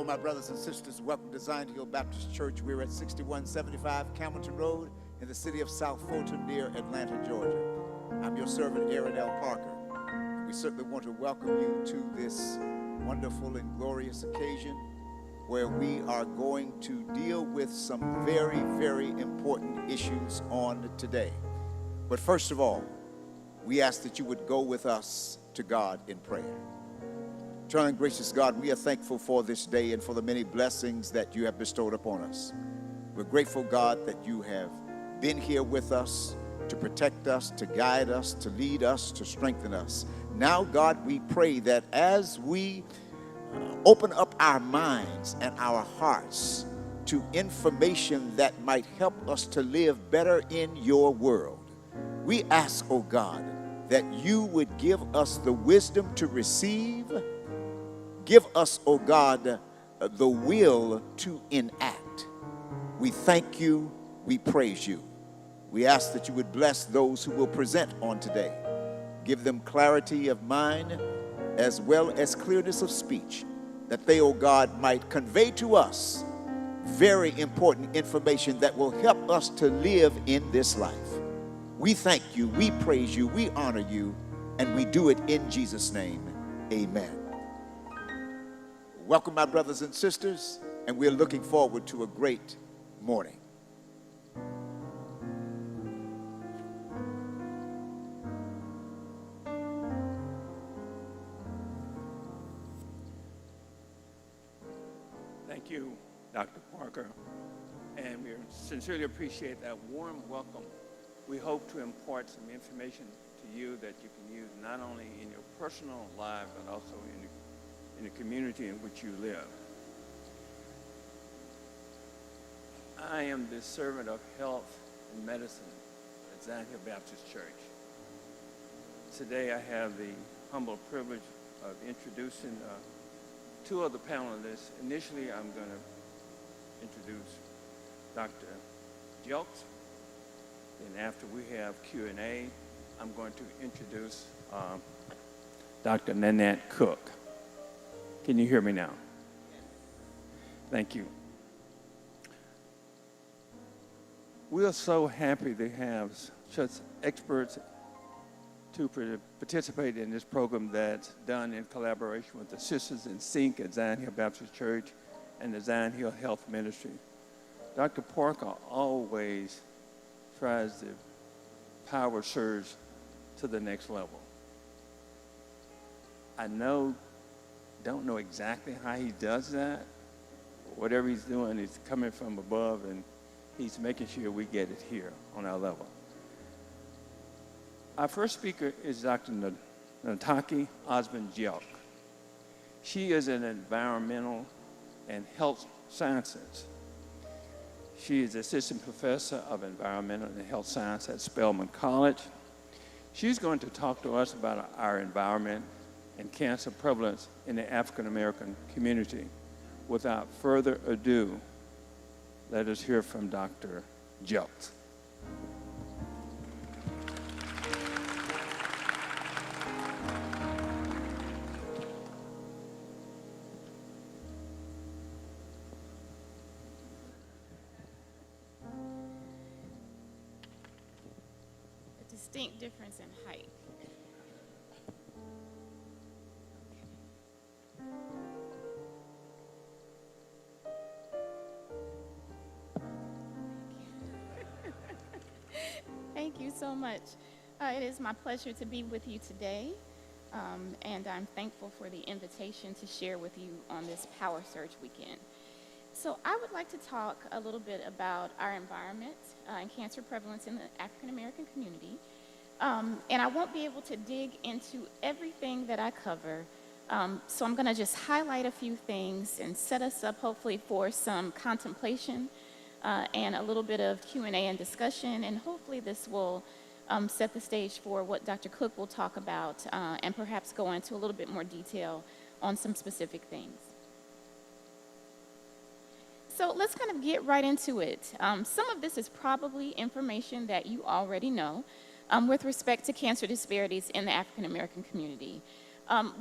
my brothers and sisters. Welcome to Zion Hill Baptist Church. We're at 6175 Campbellton Road in the city of South Fulton near Atlanta, Georgia. I'm your servant, Aaron L. Parker. We certainly want to welcome you to this wonderful and glorious occasion where we are going to deal with some very, very important issues on today. But first of all, we ask that you would go with us to God in prayer. Eternal and gracious God, we are thankful for this day and for the many blessings that you have bestowed upon us. We're grateful, God, that you have been here with us to protect us, to guide us, to lead us, to strengthen us. Now, God, we pray that as we open up our minds and our hearts to information that might help us to live better in your world, we ask, oh God, that you would give us the wisdom to receive. Give us, oh God, the will to enact. We thank you. We praise you. We ask that you would bless those who will present on today. Give them clarity of mind as well as clearness of speech, that they, oh God, might convey to us very important information that will help us to live in this life. We thank you, we praise you, we honor you, and we do it in Jesus' name. Amen. Welcome, my brothers and sisters, and we're looking forward to a great morning. Thank you, Dr. Parker, and we sincerely appreciate that warm welcome. We hope to impart some information to you that you can use not only in your personal life, but also in the community in which you live. I am the servant of health and medicine at Zion Hill Baptist Church. Today I have the humble privilege of introducing two of the panelists. Initially, I'm going to introduce Dr. Jelks. Then after we have Q&A, I'm going to introduce Dr. Nanette Cook. Can you hear me now? Thank you. We are so happy to have such experts to participate in this program that's done in collaboration with the Sisters in Sync at Zion Hill Baptist Church and the Zion Hill Health Ministry. Dr. Parker always tries to power surge to the next level. I don't know exactly how he does that. Whatever he's doing is coming from above, and he's making sure we get it here on our level. Our first speaker is Dr. Nataki Osmond-Jelks. She is an environmental and health sciences. She is assistant professor of environmental and health science at Spelman College. She's going to talk to us about our environment and cancer prevalence in the African American community. Without further ado, let us hear from Dr. Jelks. Distinct difference in height. Thank you so much. It is my pleasure to be with you today, and I'm thankful for the invitation to share with you on this Power Surge weekend. So I would like to talk a little bit about our environment and cancer prevalence in the African American community. And I won't be able to dig into everything that I cover, so I'm going to just highlight a few things and set us up hopefully for some contemplation and a little bit of Q&A and discussion, and hopefully this will set the stage for what Dr. Cook will talk about and perhaps go into a little bit more detail on some specific things. So let's kind of get right into it. Some of this is probably information that you already know. With respect to cancer disparities in the African American community.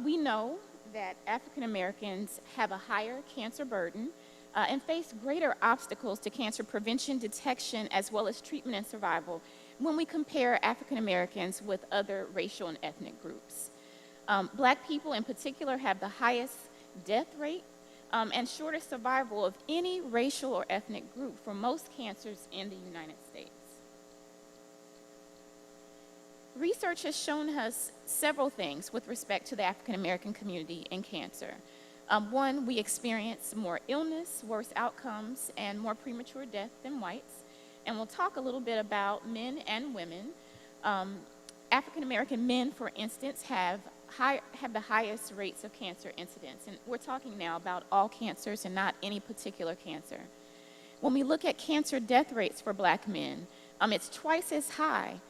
We know that African Americans have a higher cancer burden and face greater obstacles to cancer prevention, detection, as well as treatment and survival when we compare African Americans with other racial and ethnic groups. Black people in particular have the highest death rate and shortest survival of any racial or ethnic group for most cancers in the United States. Research has shown us several things with respect to the African American community in cancer. One, we experience more illness, worse outcomes, and more premature death than whites. And we'll talk a little bit about men and women. African American men, for instance, have the highest rates of cancer incidence. And we're talking now about all cancers and not any particular cancer. When we look at cancer death rates for black men, it's twice as high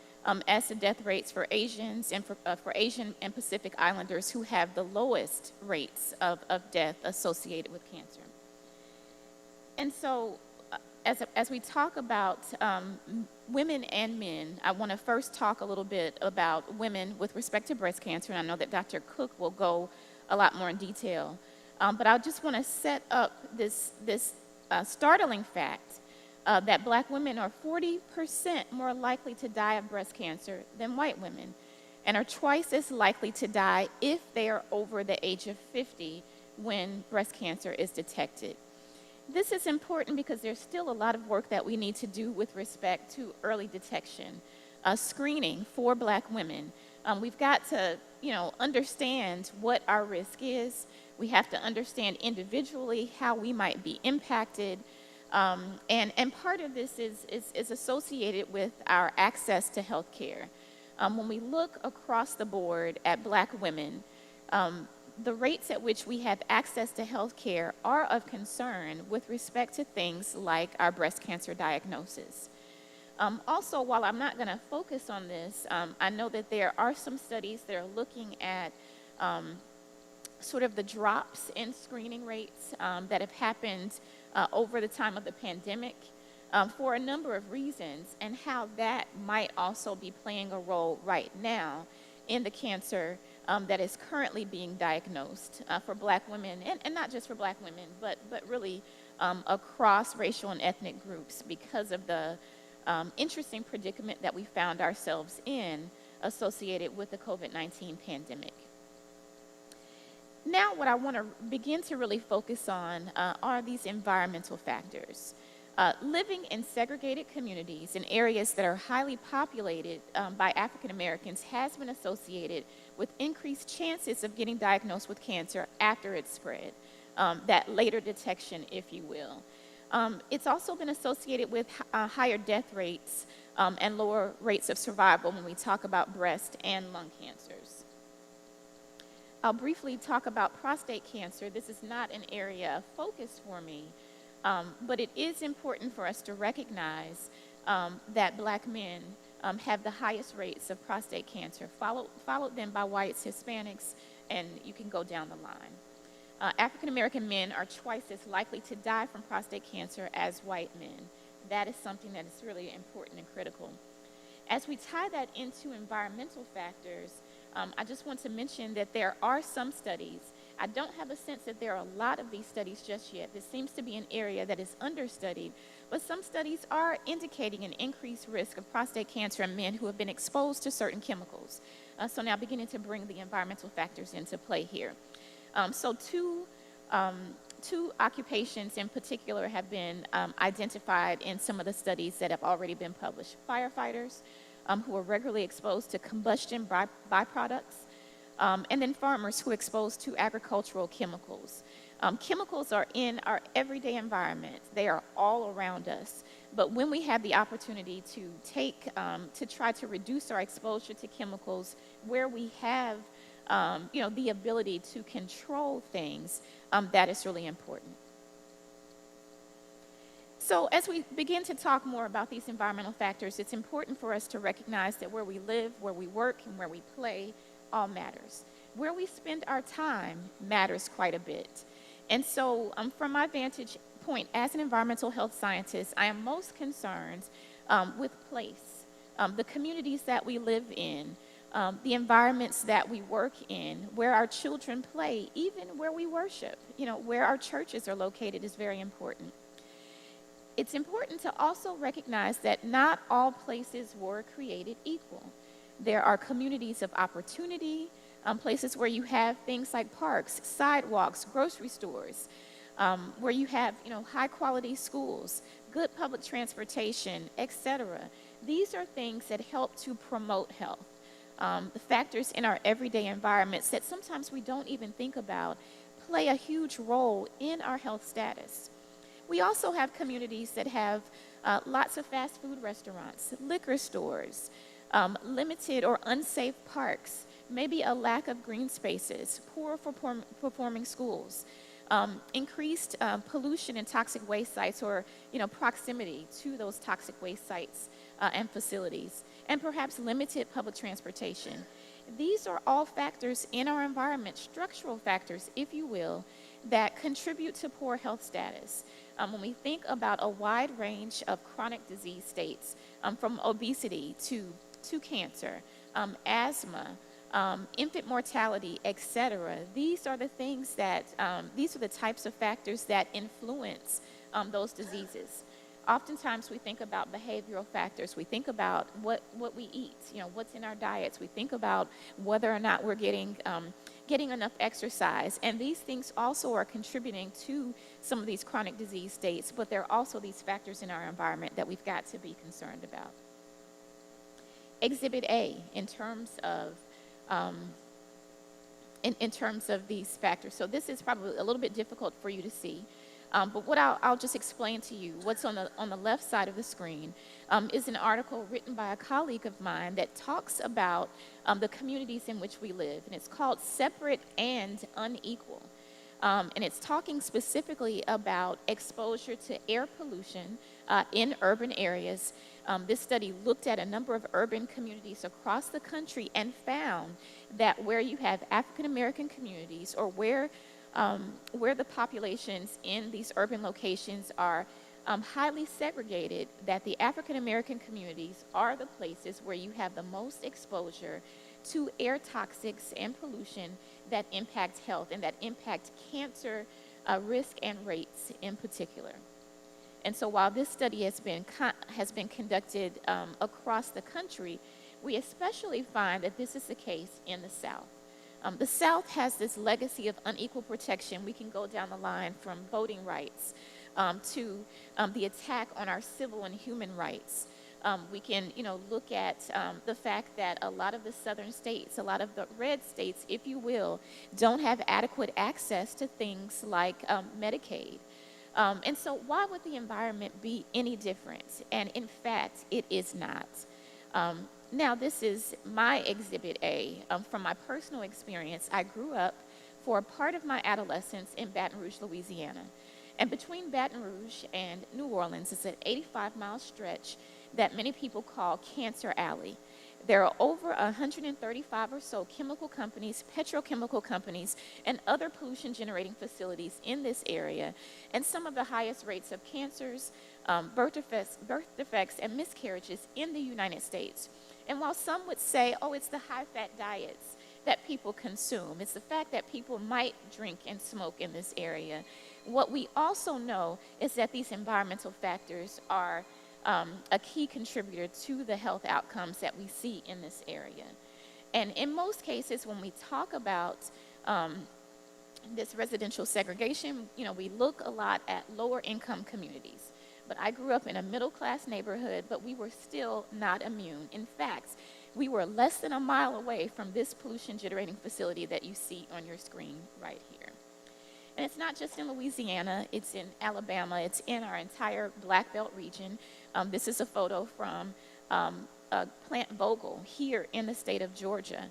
as the death rates for Asians and for Asian and Pacific Islanders, who have the lowest rates of death associated with cancer. And so as we talk about women and men, I want to first talk a little bit about women with respect to breast cancer, and I know that Dr. Cook will go a lot more in detail. But I just want to set up this startling fact that black women are 40% more likely to die of breast cancer than white women, and are twice as likely to die if they are over the age of 50 when breast cancer is detected. This is important because there's still a lot of work that we need to do with respect to early detection, screening for black women. We've got to, understand what our risk is. We have to understand individually how we might be impacted. And part of this is associated with our access to health care. When we look across the board at black women, the rates at which we have access to health care are of concern with respect to things like our breast cancer diagnosis. Also, while I'm not going to focus on this, I know that there are some studies that are looking at sort of the drops in screening rates that have happened over the time of the pandemic for a number of reasons, and how that might also be playing a role right now in the cancer that is currently being diagnosed for black women, and not just for black women, but really across racial and ethnic groups, because of the interesting predicament that we found ourselves in associated with the COVID-19 pandemic. Now, what I want to begin to really focus on are these environmental factors. Living in segregated communities in areas that are highly populated by African Americans has been associated with increased chances of getting diagnosed with cancer after it's spread, that later detection, if you will. It's also been associated with higher death rates and lower rates of survival when we talk about breast and lung cancers. I'll briefly talk about prostate cancer. This is not an area of focus for me, but it is important for us to recognize that black men have the highest rates of prostate cancer, followed then by whites, Hispanics, and you can go down the line. African American men are twice as likely to die from prostate cancer as white men. That is something that is really important and critical. As we tie that into environmental factors, I just want to mention that there are some studies. I don't have a sense that there are a lot of these studies just yet. This seems to be an area that is understudied, but some studies are indicating an increased risk of prostate cancer in men who have been exposed to certain chemicals. So now beginning to bring the environmental factors into play here. So two occupations in particular have been identified in some of the studies that have already been published. Firefighters, who are regularly exposed to combustion byproducts, and then farmers who are exposed to agricultural chemicals. Chemicals are in our everyday environment. They are all around us. But when we have the opportunity to try to reduce our exposure to chemicals, where we have the ability to control things, that is really important. So as we begin to talk more about these environmental factors, it's important for us to recognize that where we live, where we work, and where we play all matters. Where we spend our time matters quite a bit. And so from my vantage point as an environmental health scientist, I am most concerned with place, the communities that we live in, the environments that we work in, where our children play, even where we worship, where our churches are located is very important. It's important to also recognize that not all places were created equal. There are communities of opportunity, places where you have things like parks, sidewalks, grocery stores, where you have, high quality schools, good public transportation, etc. These are things that help to promote health. The factors in our everyday environments that sometimes we don't even think about play a huge role in our health status. We also have communities that have lots of fast food restaurants, liquor stores, limited or unsafe parks, maybe a lack of green spaces, poor performing schools, increased pollution and toxic waste sites or proximity to those toxic waste sites and facilities, and perhaps limited public transportation. These are all factors in our environment, structural factors, if you will, that contribute to poor health status. When we think about a wide range of chronic disease states, from obesity to cancer, asthma, infant mortality, etc., these are the things that, these are the types of factors that influence those diseases. Oftentimes we think about behavioral factors. We think about what we eat, what's in our diets. We think about whether or not we're getting enough exercise. And these things also are contributing to some of these chronic disease states, but there are also these factors in our environment that we've got to be concerned about. Exhibit A, in terms of these factors. So this is probably a little bit difficult for you to see. But what I'll just explain to you, what's on the left side of the screen is an article written by a colleague of mine that talks about the communities in which we live, and it's called Separate and Unequal. And it's talking specifically about exposure to air pollution in urban areas. This study looked at a number of urban communities across the country and found that where you have African American communities or where the populations in these urban locations are highly segregated, that the African American communities are the places where you have the most exposure to air toxics and pollution that impact health and that impact cancer risk and rates in particular. And so while this study has been conducted across the country, we especially find that this is the case in the South. The South has this legacy of unequal protection. We can go down the line from voting rights to the attack on our civil and human rights. We can, look at the fact that a lot of the southern states, a lot of the red states, if you will, don't have adequate access to things like Medicaid. And so why would the environment be any different? And in fact, it is not. Now, this is my Exhibit A. From my personal experience, I grew up for a part of my adolescence in Baton Rouge, Louisiana. And between Baton Rouge and New Orleans is an 85-mile stretch that many people call Cancer Alley. There are over 135 or so chemical companies, petrochemical companies, and other pollution-generating facilities in this area, and some of the highest rates of cancers, birth defects, and miscarriages in the United States. And while some would say, oh, it's the high-fat diets that people consume, it's the fact that people might drink and smoke in this area, what we also know is that these environmental factors are a key contributor to the health outcomes that we see in this area. And in most cases, when we talk about this residential segregation, we look a lot at lower income communities. But I grew up in a middle-class neighborhood, but we were still not immune. In fact, we were less than a mile away from this pollution-generating facility that you see on your screen right here. And it's not just in Louisiana, it's in Alabama, it's in our entire Black Belt region. This is a photo from Plant Vogel here in the state of Georgia,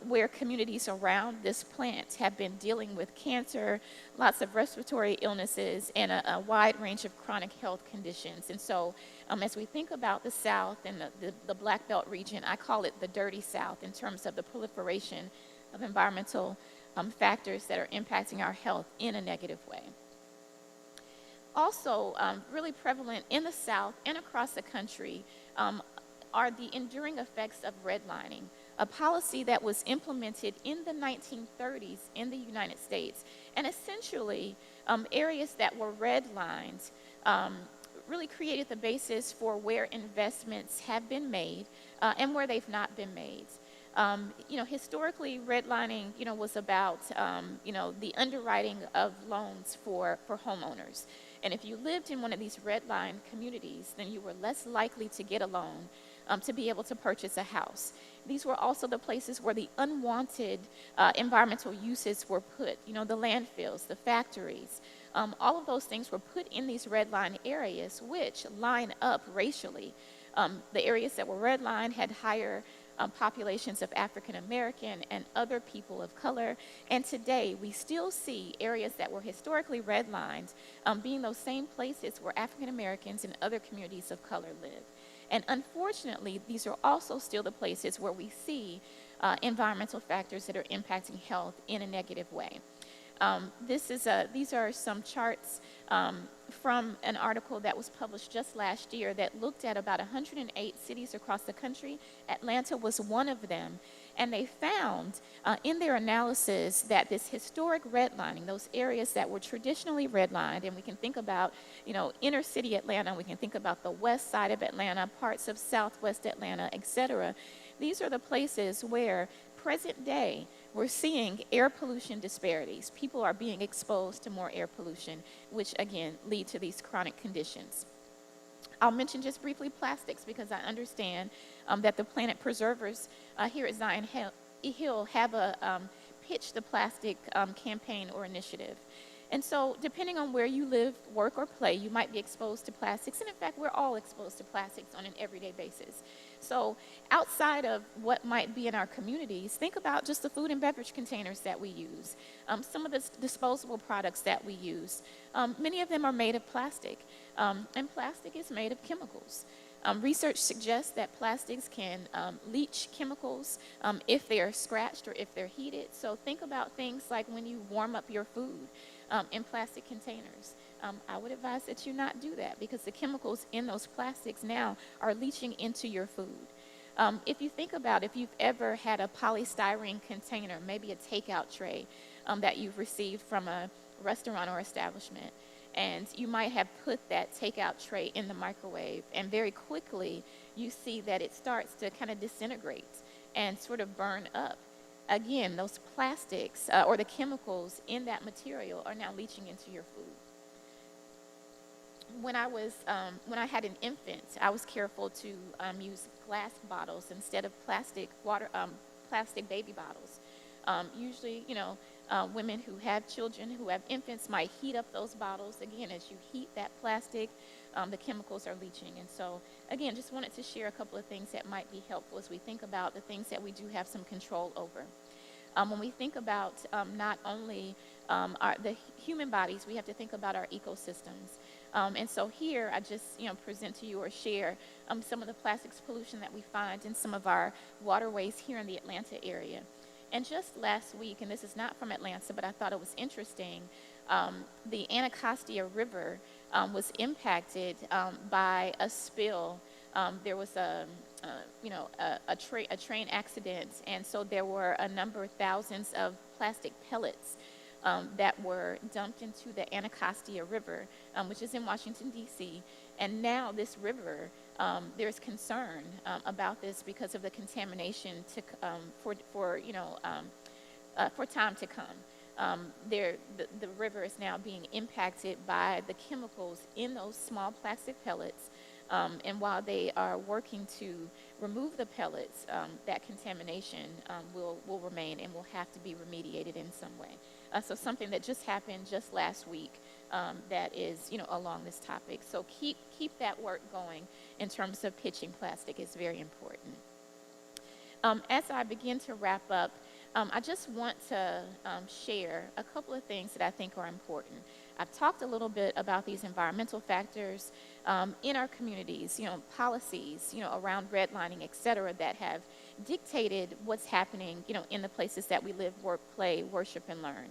where communities around this plant have been dealing with cancer, lots of respiratory illnesses, and a wide range of chronic health conditions. And so as we think about the South and the Black Belt region, I call it the dirty South in terms of the proliferation of environmental factors that are impacting our health in a negative way. Also, really prevalent in the South and across the country are the enduring effects of redlining. a policy that was implemented in the 1930s in the United States. And essentially, areas that were redlined really created the basis for where investments have been made and where they've not been made. Historically, redlining, was about, the underwriting of loans for homeowners. And if you lived in one of these redline communities, then you were less likely to get a loan to be able to purchase a house. These were also the places where the unwanted environmental uses were put, the landfills, the factories. All of those things were put in these redline areas, which line up racially. The areas that were redlined had higher populations of African American and other people of color. And today, we still see areas that were historically redlined being those same places where African Americans and other communities of color live. And unfortunately, these are also still the places where we see environmental factors that are impacting health in a negative way. These are some charts from an article that was published just last year that looked at about 108 cities across the country. Atlanta was one of them. And they found in their analysis that this historic redlining, those areas that were traditionally redlined, and we can think about, inner city Atlanta, we can think about the west side of Atlanta, parts of southwest Atlanta, et cetera. These are the places where present day we're seeing air pollution disparities. People are being exposed to more air pollution, which again lead to these chronic conditions. I'll mention just briefly plastics because I understand that the Planet Preservers here at Zion Hill have pitched the plastic campaign or initiative. And so depending on where you live, work, or play, you might be exposed to plastics. And in fact, we're all exposed to plastics on an everyday basis. So outside of what might be in our communities, think about just the food and beverage containers that we use, some of the disposable products that we use. Many of them are made of plastic, and plastic is made of chemicals. Research suggests that plastics can leach chemicals if they are scratched or if they're heated. So think about things like when you warm up your food in plastic containers. I would advise that you not do that because the chemicals in those plastics now are leaching into your food. If you think about if you've ever had a polystyrene container, maybe a takeout tray that you've received from a restaurant or establishment, and you might have put that takeout tray in the microwave, and very quickly you see that it starts to kind of disintegrate and sort of burn up. Again, those plastics or the chemicals in that material are now leaching into your food. When I had an infant, I was careful to use glass bottles instead of plastic baby bottles. Usually, women who have children who have infants might heat up those bottles. Again, as you heat that plastic, the chemicals are leaching. And so, again, just wanted to share a couple of things that might be helpful as we think about the things that we do have some control over. When we think about not only the human bodies, we have to think about our ecosystems. And so here, I just present to you or share some of the plastics pollution that we find in some of our waterways here in the Atlanta area. And just last week, and this is not from Atlanta, but I thought it was interesting, the Anacostia River was impacted by a spill. There was a train accident, and so there were a number of thousands of plastic pellets that were dumped into the Anacostia River, which is in Washington, D.C. And now this river, there's concern about this because of the contamination for time to come. The river is now being impacted by the chemicals in those small plastic pellets. And while they are working to remove the pellets, that contamination will remain and will have to be remediated in some way. So something that just happened just last week that is, along this topic. So keep that work going in terms of pitching plastic is very important. As I begin to wrap up, I just want to share a couple of things that I think are important. I've talked a little bit about these environmental factors in our communities, policies, around redlining, et cetera, that have dictated what's happening, in the places that we live, work, play, worship, and learn.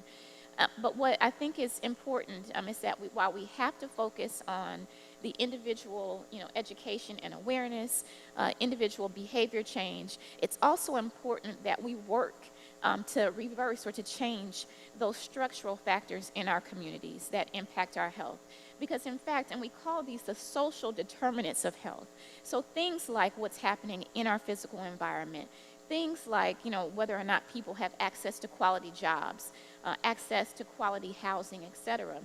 But what I think is important is that while we have to focus on the individual, education and awareness, individual behavior change, it's also important that we work to reverse or to change those structural factors in our communities that impact our health. Because in fact, and we call these the social determinants of health. So things like what's happening in our physical environment, things like, whether or not people have access to quality jobs, access to quality housing, etc.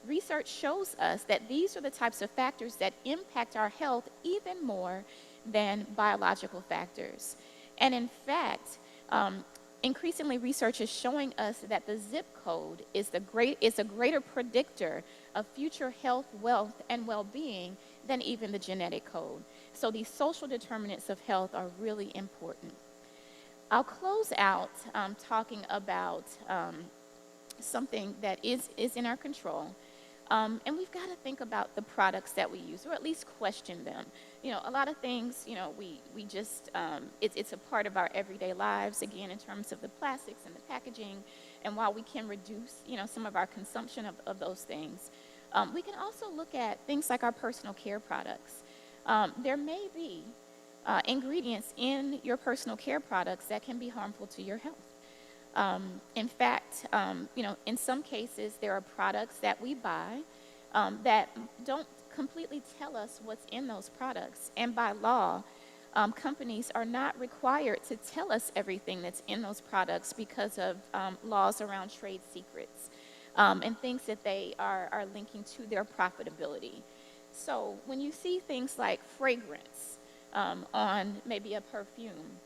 Research shows us that these are the types of factors that impact our health even more than biological factors. And in fact, increasingly research is showing us that the zip code is a greater predictor of future health, wealth, and well-being than even the genetic code. So these social determinants of health are really important. I'll close out talking about something that is in our control. And we've got to think about the products that we use, or at least question them. A lot of things, we just, it's a part of our everyday lives, again, in terms of the plastics and the packaging. And while we can reduce, some of our consumption of those things, we can also look at things like our personal care products. There may be ingredients in your personal care products that can be harmful to your health. In fact, in some cases, there are products that we buy that don't completely tell us what's in those products. And by law, companies are not required to tell us everything that's in those products because of laws around trade secrets and things that they are linking to their profitability. So when you see things like fragrance on maybe a perfume,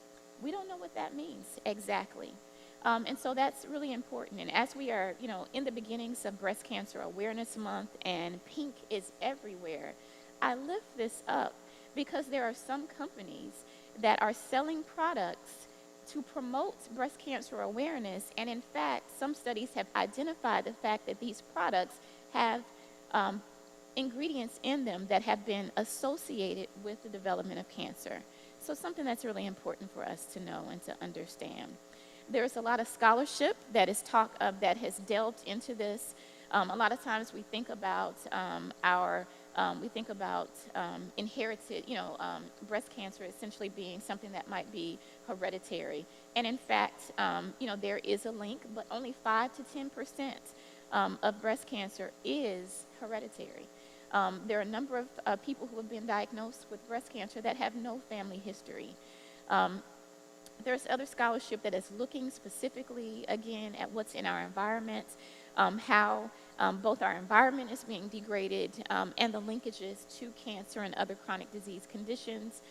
we don't know what that means exactly. And so that's really important. And as we are, in the beginnings of Breast Cancer Awareness Month and pink is everywhere, I lift this up because there are some companies that are selling products to promote breast cancer awareness. And in fact, some studies have identified the fact that these products have ingredients in them that have been associated with the development of cancer. So something that's really important for us to know and to understand. There's a lot of scholarship that is that has delved into this. A lot of times we think about inherited, breast cancer essentially being something that might be hereditary. And in fact, there is a link, but only 5 to 10% of breast cancer is hereditary. There are a number of people who have been diagnosed with breast cancer that have no family history. There's other scholarship that is looking specifically, again, at what's in our environment, how both our environment is being degraded, and the linkages to cancer and other chronic disease conditions.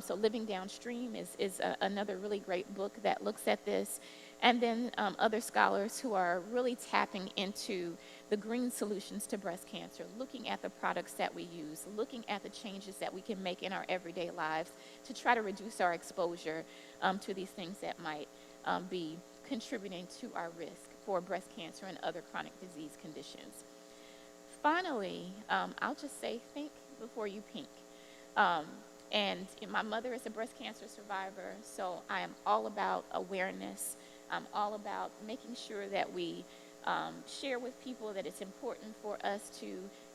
So Living Downstream is another really great book that looks at this. And then other scholars who are really tapping into the green solutions to breast cancer, looking at the products that we use, looking at the changes that we can make in our everyday lives to try to reduce our exposure to these things that might be contributing to our risk for breast cancer and other chronic disease conditions. Finally, I'll just say think before you pink. And my mother is a breast cancer survivor, so I am all about awareness. I'm all about making sure that we share with people that it's important for us to,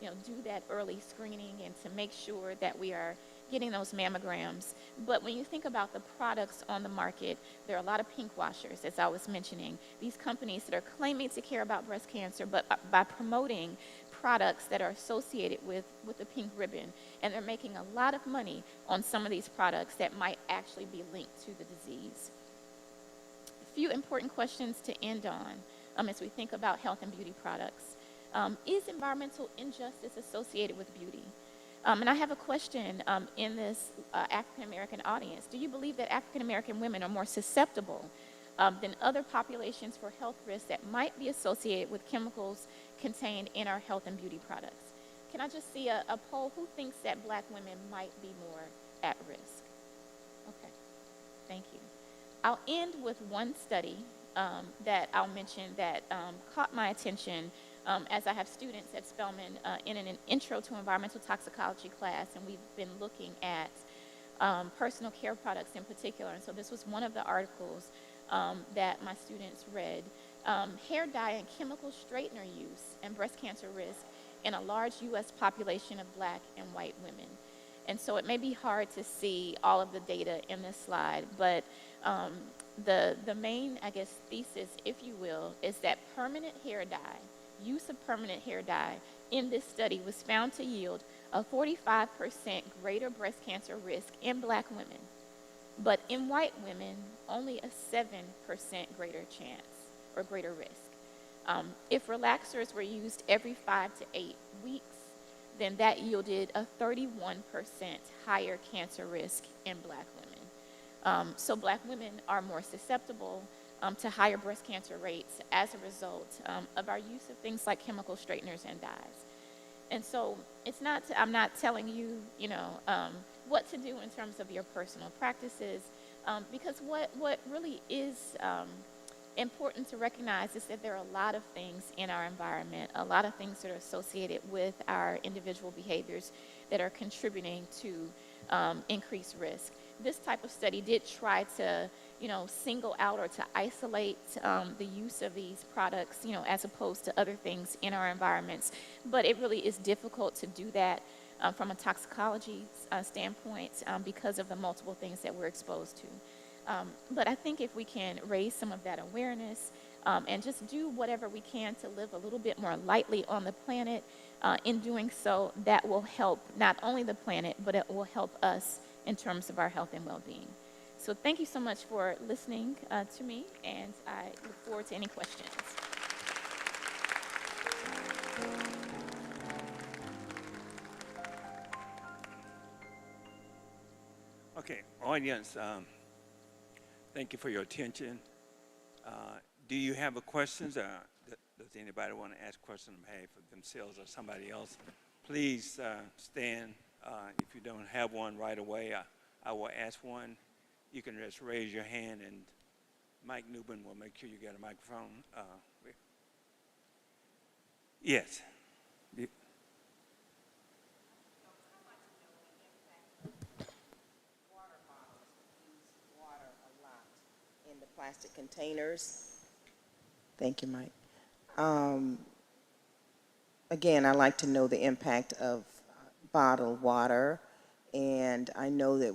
do that early screening and to make sure that we are getting those mammograms. But when you think about the products on the market, there are a lot of pink washers, as I was mentioning. These companies that are claiming to care about breast cancer, but by promoting products that are associated with the pink ribbon, and they're making a lot of money on some of these products that might actually be linked to the disease. Few important questions to end on as we think about health and beauty products. Is environmental injustice associated with beauty? And I have a question in this African American audience. Do you believe that African American women are more susceptible than other populations for health risks that might be associated with chemicals contained in our health and beauty products? Can I just see a poll? Who thinks that black women might be more at risk? Okay, thank you. I'll end with one study that I'll mention that caught my attention as I have students at Spelman in an intro to environmental toxicology class, and we've been looking at personal care products in particular. And so this was one of the articles that my students read. Hair dye and chemical straightener use and breast cancer risk in a large U.S. population of black and white women. And so it may be hard to see all of the data in this slide, but the main, I guess, thesis, if you will, is that permanent hair dye, use of permanent hair dye in this study was found to yield a 45% greater breast cancer risk in black women, but in white women, only a 7% greater chance or greater risk. If relaxers were used every 5 to 8 weeks, then that yielded a 31% higher cancer risk in black women. So black women are more susceptible to higher breast cancer rates as a result of our use of things like chemical straighteners and dyes. And so I'm not telling you, what to do in terms of your personal practices, because what really is important to recognize is that there are a lot of things in our environment, a lot of things that are associated with our individual behaviors that are contributing to increased risk. This type of study did try to, single out or to isolate the use of these products, as opposed to other things in our environments. But it really is difficult to do that from a toxicology standpoint because of the multiple things that we're exposed to. But I think if we can raise some of that awareness and just do whatever we can to live a little bit more lightly on the planet, in doing so, that will help not only the planet, but it will help us in terms of our health and well-being. So thank you so much for listening to me, and I look forward to any questions. Okay, audience, thank you for your attention. Do you have a questions? Does anybody want to ask questions on behalf of themselves or somebody else? Please stand. If you don't have one right away, I will ask one. You can just raise your hand, and Mike Newbin will make sure you get a microphone. Yes. Water bottles use water a lot in the plastic containers. Thank you, Mike. Again, I like to know the impact of bottled water, and I know that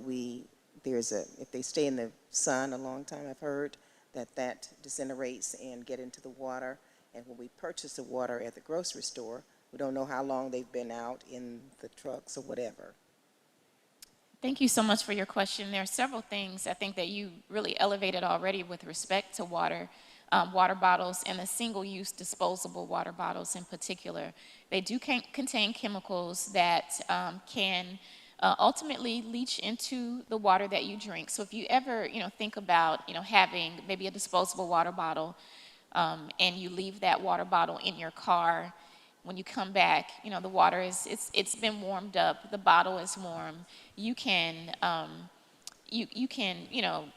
if they stay in the sun a long time, I've heard that disintegrates and get into the water. And when we purchase the water at the grocery store, we don't know how long they've been out in the trucks or whatever. Thank you so much for your question. There are several things I think that you really elevated already with respect to water. Water bottles and the single-use disposable water bottles in particular. They do contain chemicals that can ultimately leach into the water that you drink. So if you ever, think about, having maybe a disposable water bottle and you leave that water bottle in your car, when you come back, the water it's been warmed up, the bottle is warm. You can you can,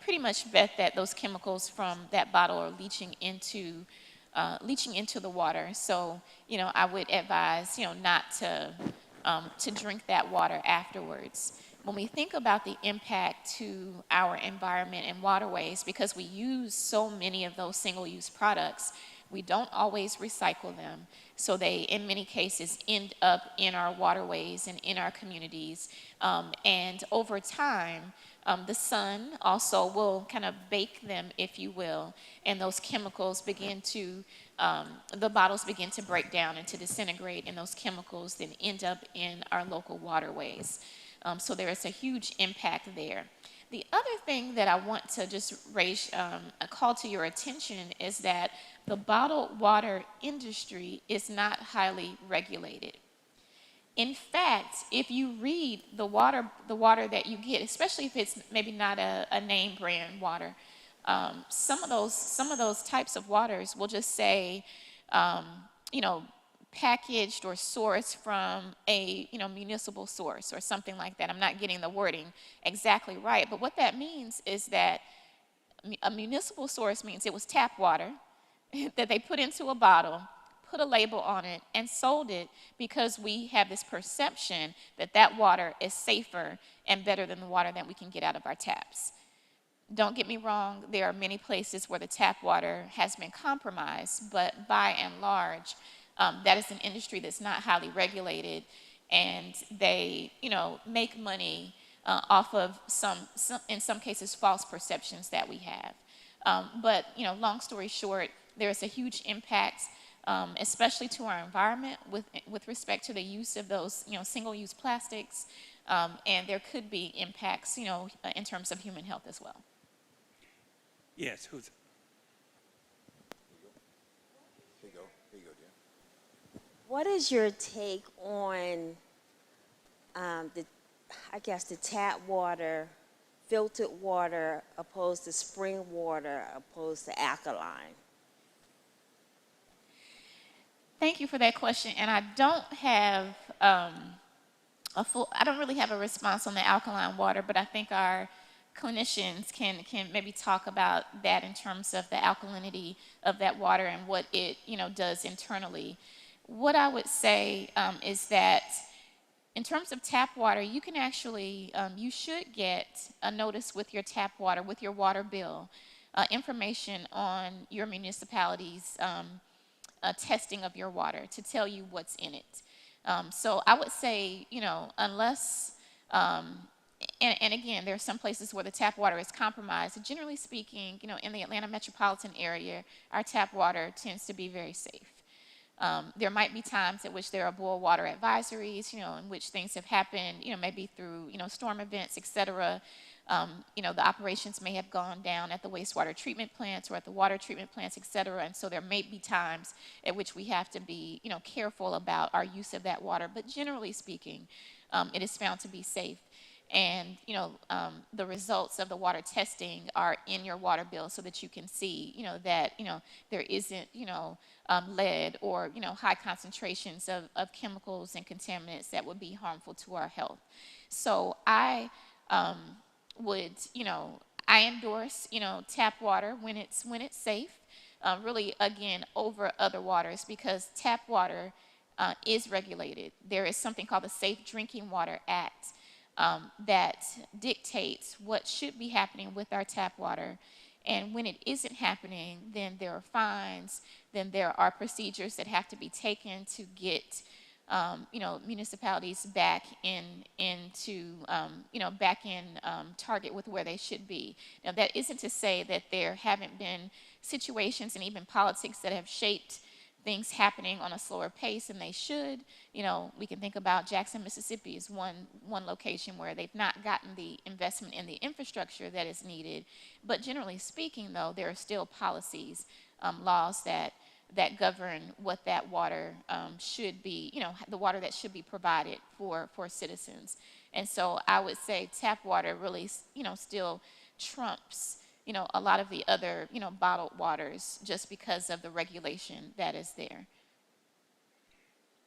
pretty much bet that those chemicals from that bottle are leaching into the water. So, I would advise, not to drink that water afterwards. When we think about the impact to our environment and waterways, because we use so many of those single-use products, we don't always recycle them. So they, in many cases, end up in our waterways and in our communities. And over time, the sun also will kind of bake them, if you will, and those chemicals begin to, the bottles begin to break down and to disintegrate, and those chemicals then end up in our local waterways. So there is a huge impact there. The other thing that I want to just raise a call to your attention is that the bottled water industry is not highly regulated. In fact, if you read the water that you get, especially if it's maybe not a name brand water, some of those types of waters will just say, packaged or sourced from a municipal source or something like that. I'm not getting the wording exactly right, but what that means is that a municipal source means it was tap water that they put into a bottle, put a label on it, and sold it because we have this perception that that water is safer and better than the water that we can get out of our taps. Don't get me wrong, there are many places where the tap water has been compromised, but by and large, that is an industry that's not highly regulated, and they, make money off of in some cases, false perceptions that we have. But, long story short, there's a huge impact, especially to our environment with respect to the use of those, single-use plastics, and there could be impacts, in terms of human health as well. Yes, who's? Here you go. Here you go, dear. What is your take on the tap water, filtered water, opposed to spring water, opposed to alkaline? Thank you for that question, and I don't have I don't really have a response on the alkaline water, but I think our clinicians can maybe talk about that in terms of the alkalinity of that water and what it, does internally. What I would say is that in terms of tap water, you can actually, you should get a notice with your tap water, with your water bill, information on your municipality's testing of your water to tell you what's in it. So I would say, unless, and again, there are some places where the tap water is compromised. Generally speaking, in the Atlanta metropolitan area, our tap water tends to be very safe. There might be times at which there are boil water advisories, in which things have happened, maybe through, storm events, et cetera. The operations may have gone down at the wastewater treatment plants or at the water treatment plants, et cetera. And so there may be times at which we have to be, careful about our use of that water. But generally speaking, it is found to be safe. And, the results of the water testing are in your water bill so that you can see, that, there isn't, lead or, high concentrations of chemicals and contaminants that would be harmful to our health. So I would, I endorse, tap water when it's safe, really, again, over other waters, because tap water is regulated. There is something called the Safe Drinking Water Act that dictates what should be happening with our tap water. And when it isn't happening, then there are fines, then there are procedures that have to be taken to get municipalities back back in target with where they should be. Now, that isn't to say that there haven't been situations and even politics that have shaped things happening on a slower pace than they should. We can think about Jackson, Mississippi is one location where they've not gotten the investment in the infrastructure that is needed. But generally speaking, though, there are still policies, laws that govern what that water should be, the water that should be provided for citizens. And so I would say tap water really, still trumps, a lot of the other, bottled waters just because of the regulation that is there.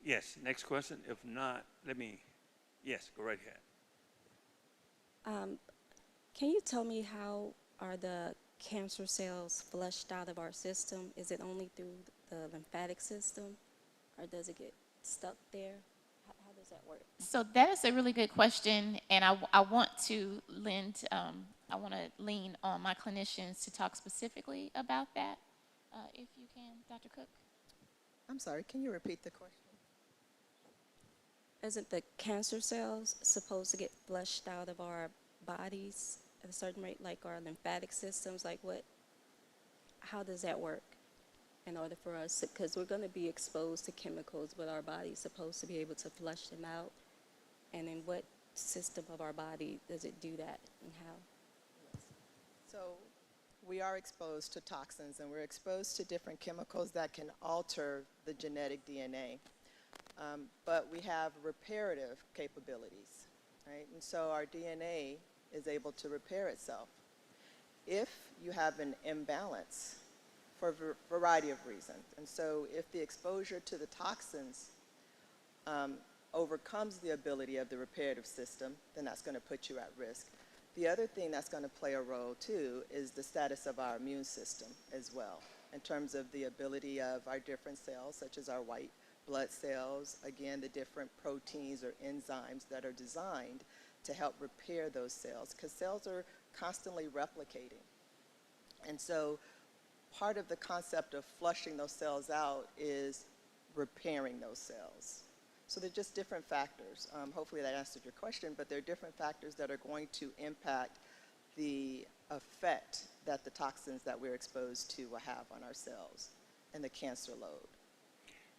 Yes, next question. If not, yes, go right ahead. Can you tell me how are the cancer cells flushed out of our system? Is it only through the lymphatic system, or does it get stuck there? How does that work? So that is a really good question, and I want to lean on my clinicians to talk specifically about that, if you can, Dr. Cook. I'm sorry, can you repeat the question? Isn't the cancer cells supposed to get flushed out of our bodies at a certain rate, like our lymphatic systems? How does that work in order for us, because we're going to be exposed to chemicals, but our body's supposed to be able to flush them out? And in what system of our body does it do that, and how? So we are exposed to toxins, and we're exposed to different chemicals that can alter the genetic DNA. But we have reparative capabilities, right? And so our DNA is able to repair itself. If you have an imbalance for a variety of reasons, and so if the exposure to the toxins overcomes the ability of the reparative system, then that's going to put you at risk. The other thing that's going to play a role, too, is the status of our immune system as well, in terms of the ability of our different cells, such as our white blood cells, again, the different proteins or enzymes that are designed to help repair those cells, because cells are constantly replicating. And so part of the concept of flushing those cells out is repairing those cells. So they're just different factors. Hopefully that answered your question, but there are different factors that are going to impact the effect that the toxins that we're exposed to will have on our cells and the cancer load.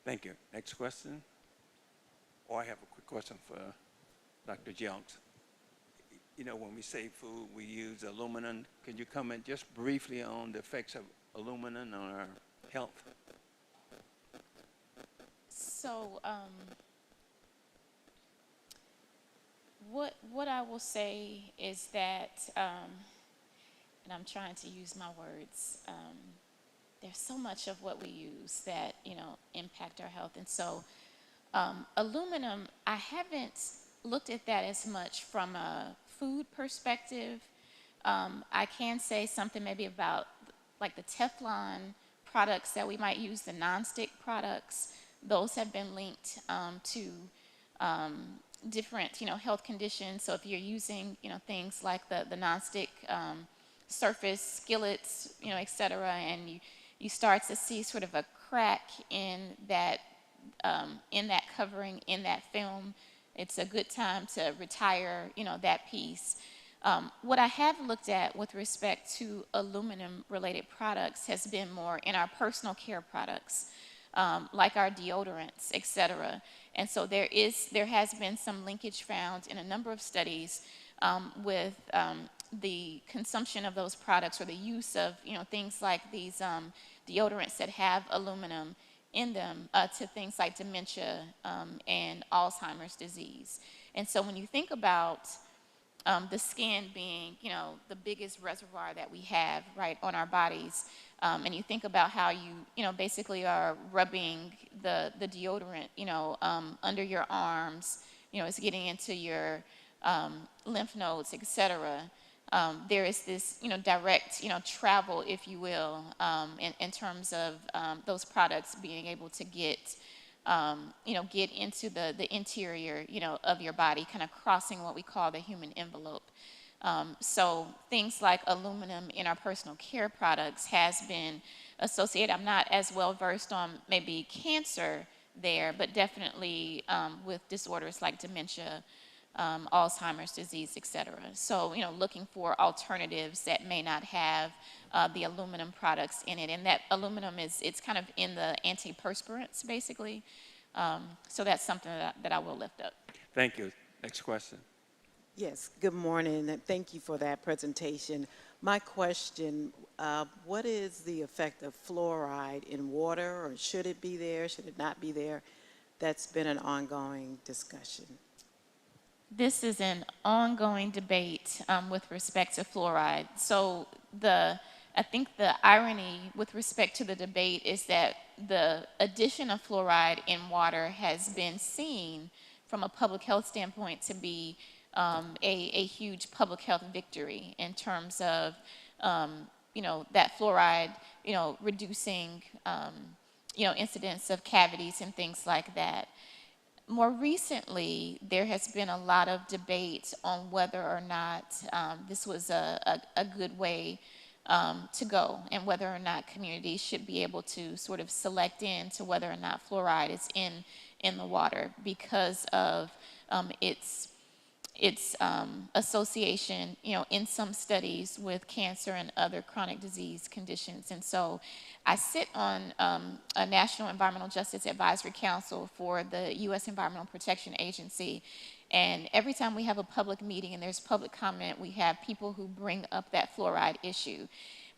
Thank you. Next question. Oh, I have a quick question for Dr. Jones. You know, when we say food, we use aluminum. Can you comment just briefly on the effects of aluminum on our health? So, what I will say is that, and I'm trying to use my words, there's so much of what we use that, impact our health. And so, aluminum, I haven't looked at that as much from a food perspective. I can say something maybe about like the Teflon products that we might use, the nonstick products. Those have been linked to different, health conditions. So if you're using, things like the nonstick surface skillets, et cetera, and you start to see sort of a crack in that covering, in that film, it's a good time to retire, that piece. What I have looked at with respect to aluminum-related products has been more in our personal care products, like our deodorants, et cetera. And so there has been some linkage found in a number of studies with the consumption of those products or the use of, things like these deodorants that have aluminum in them to things like dementia and Alzheimer's disease. And so when you think about the skin being, the biggest reservoir that we have, right, on our bodies, and you think about how you basically are rubbing the deodorant, under your arms, it's getting into your lymph nodes, et cetera. There is this, direct, travel, if you will, in terms of those products being able to get, get into the interior, of your body, kind of crossing what we call the human envelope. So things like aluminum in our personal care products has been associated. I'm not as well versed on maybe cancer there, but definitely with disorders like dementia, Alzheimer's disease, et cetera. So, looking for alternatives that may not have the aluminum products in it. And that aluminum it's kind of in the antiperspirants, basically. So that's something that I will lift up. Thank you. Next question. Yes, good morning, and thank you for that presentation. My question, what is the effect of fluoride in water, or should it be there, should it not be there? That's been an ongoing discussion. This is an ongoing debate with respect to fluoride. So I think the irony with respect to the debate is that the addition of fluoride in water has been seen from a public health standpoint to be a huge public health victory in terms of, that fluoride, reducing, incidence of cavities and things like that. More recently, there has been a lot of debate on whether or not this was a good way to go, and whether or not communities should be able to sort of select into whether or not fluoride is in the water because of its association, in some studies with cancer and other chronic disease conditions. And so I sit on a National Environmental Justice Advisory Council for the U.S. Environmental Protection Agency. And every time we have a public meeting and there's public comment, we have people who bring up that fluoride issue.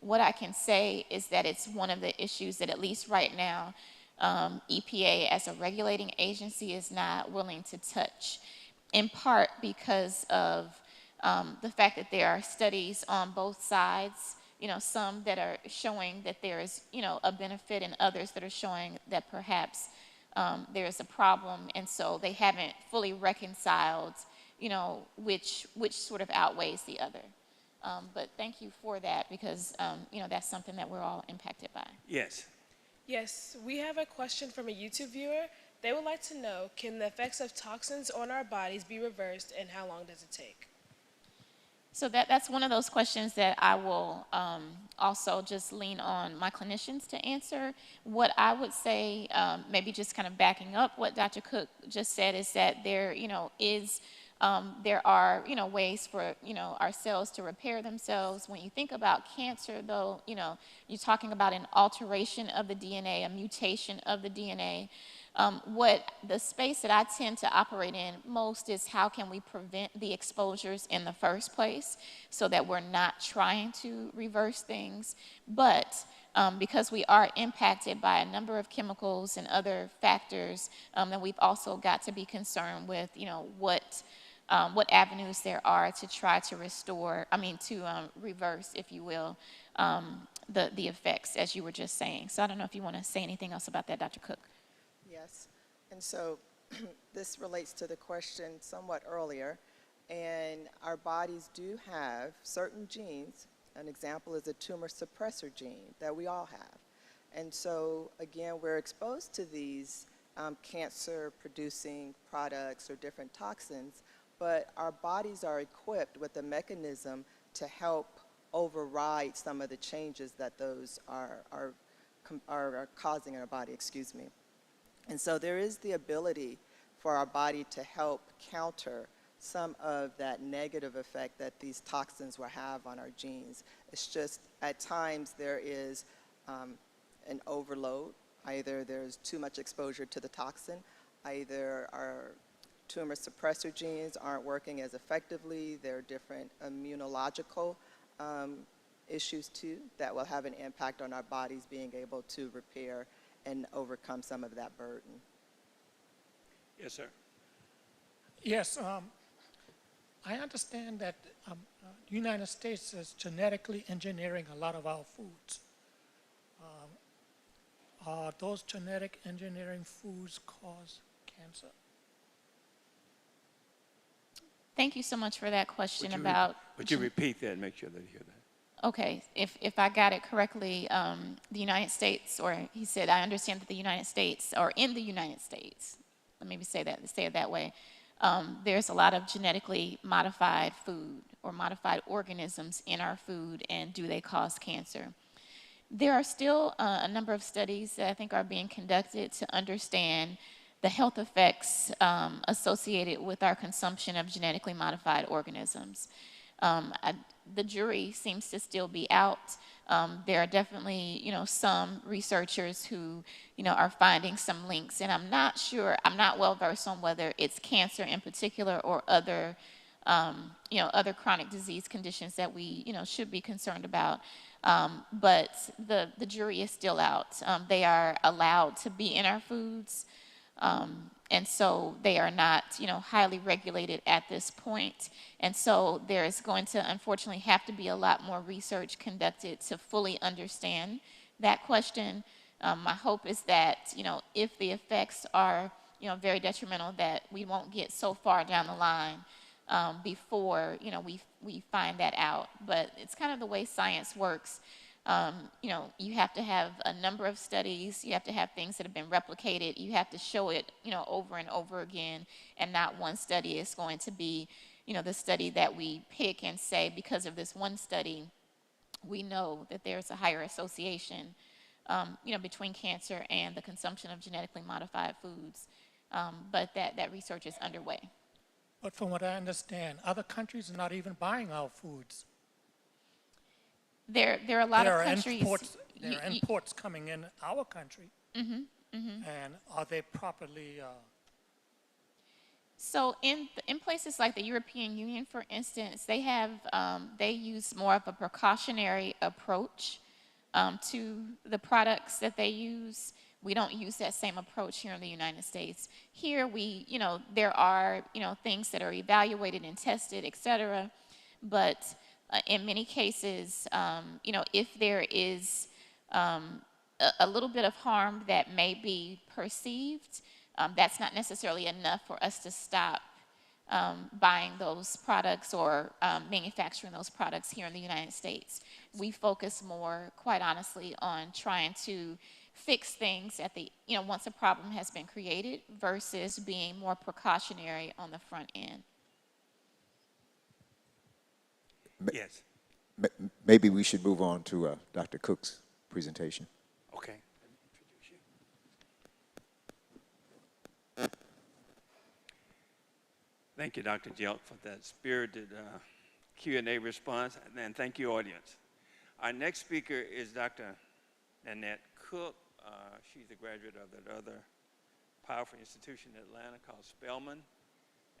What I can say is that it's one of the issues that, at least right now, EPA as a regulating agency is not willing to touch, in part because of the fact that there are studies on both sides, some that are showing that there is, a benefit, and others that are showing that perhaps there is a problem, and so they haven't fully reconciled, which sort of outweighs the other. But thank you for that, because, that's something that we're all impacted by. Yes. Yes, we have a question from a YouTube viewer. They would like to know, can the effects of toxins on our bodies be reversed, and how long does it take? So that's one of those questions that I will also just lean on my clinicians to answer. What I would say, maybe just kind of backing up what Dr. Cook just said, is that there, there are, ways for, our cells to repair themselves. When you think about cancer, though, you're talking about an alteration of the DNA, a mutation of the DNA. What the space that I tend to operate in most is how can we prevent the exposures in the first place so that we're not trying to reverse things. But because we are impacted by a number of chemicals and other factors, then we've also got to be concerned with, what avenues there are to try to reverse, if you will, the effects, as you were just saying. So I don't know if you want to say anything else about that, Dr. Cook. Yes, and so this relates to the question somewhat earlier, and our bodies do have certain genes. An example is a tumor suppressor gene that we all have. And so, again, we're exposed to these cancer-producing products or different toxins, but our bodies are equipped with a mechanism to help override some of the changes that those are causing in our body, excuse me. And so there is the ability for our body to help counter some of that negative effect that these toxins will have on our genes. It's just at times there is an overload. Either there's too much exposure to the toxin, either our tumor suppressor genes aren't working as effectively. There are different immunological issues too that will have an impact on our bodies being able to repair and overcome some of that burden. Yes, sir. Yes, I understand that the United States is genetically engineering a lot of our foods. Are those genetic engineering foods cause cancer? Thank you so much for that question Would you repeat that and make sure they hear that? Okay, if I got it correctly, the United States, or he said, I understand that the United States, or in the United States, let me say it that way, there's a lot of genetically modified food or modified organisms in our food, and do they cause cancer? There are still a number of studies that I think are being conducted to understand the health effects associated with our consumption of genetically modified organisms. The jury seems to still be out. There are definitely, some researchers who, are finding some links, and I'm not well versed on whether it's cancer in particular or other, other chronic disease conditions that we, should be concerned about. But the jury is still out. They are allowed to be in our foods. And so they are not, highly regulated at this point. And so there is going to, unfortunately, have to be a lot more research conducted to fully understand that question. My hope is that, if the effects are, very detrimental, that we won't get so far down the line before, we find that out. But it's kind of the way science works. You have to have a number of studies, you have to have things that have been replicated, you have to show it, over and over again, and not one study is going to be, the study that we pick and say, because of this one study, we know that there's a higher association, between cancer and the consumption of genetically modified foods, but that research is underway. But from what I understand, other countries are not even buying our foods. There are a lot of countries. There are imports coming in our country. And are they properly? So in places like the European Union, for instance, they use more of a precautionary approach to the products that they use. We don't use that same approach here in the United States. Here there are, things that are evaluated and tested, et cetera, but in many cases, if there is a little bit of harm that may be perceived, that's not necessarily enough for us to stop buying those products or manufacturing those products here in the United States. We focus more, quite honestly, on trying to fix things at the, once a problem has been created versus being more precautionary on the front end. Yes. Maybe we should move on to Dr. Cook's presentation. Okay. Let me introduce you. Thank you, Dr. Jelk, for that spirited Q&A response, and thank you, audience. Our next speaker is Dr. Nanette Cook. She's a graduate of that other powerful institution in Atlanta called Spelman,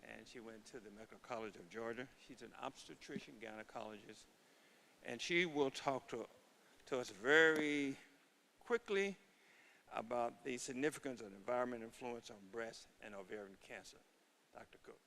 and she went to the Medical College of Georgia. She's an obstetrician gynecologist, and she will talk to us very quickly about the significance of environmental influence on breast and ovarian cancer. Dr. Cook.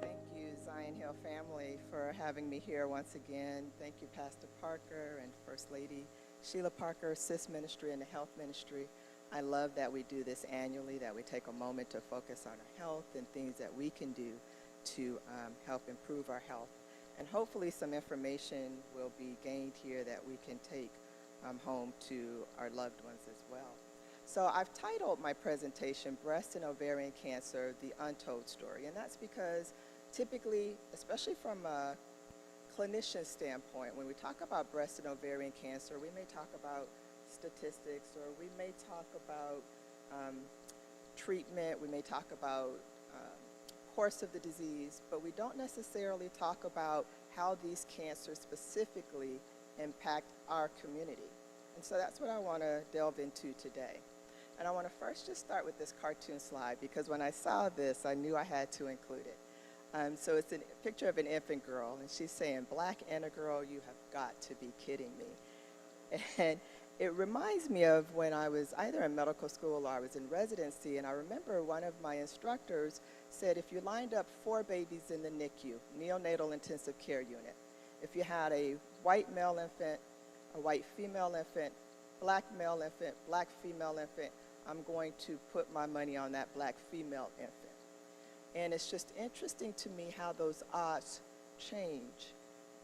Thank you, Zion Hill family, for having me here once again. Thank you, Pastor Parker and First Lady Sheila Parker, Sis Ministry and the Health Ministry. I love that we do this annually, that we take a moment to focus on our health and things that we can do to help improve our health. And hopefully some information will be gained here that we can take home to our loved ones as well. So I've titled my presentation, Breast and Ovarian Cancer, The Untold Story. And that's because typically, especially from a clinician standpoint, when we talk about breast and ovarian cancer, we may talk about statistics, or we may talk about treatment, we may talk about course of the disease, but we don't necessarily talk about how these cancers specifically impact our community. And so that's what I want to delve into today. And I want to first just start with this cartoon slide, because when I saw this, I knew I had to include it. So it's a picture of an infant girl, and she's saying, "Black Anna girl, you have got to be kidding me." And it reminds me of when I was either in medical school or I was in residency, and I remember one of my instructors said, if you lined up 4 babies in the NICU, neonatal intensive care unit, if you had a white male infant, a white female infant, black male infant, black female infant, I'm going to put my money on that black female infant. And it's just interesting to me how those odds change,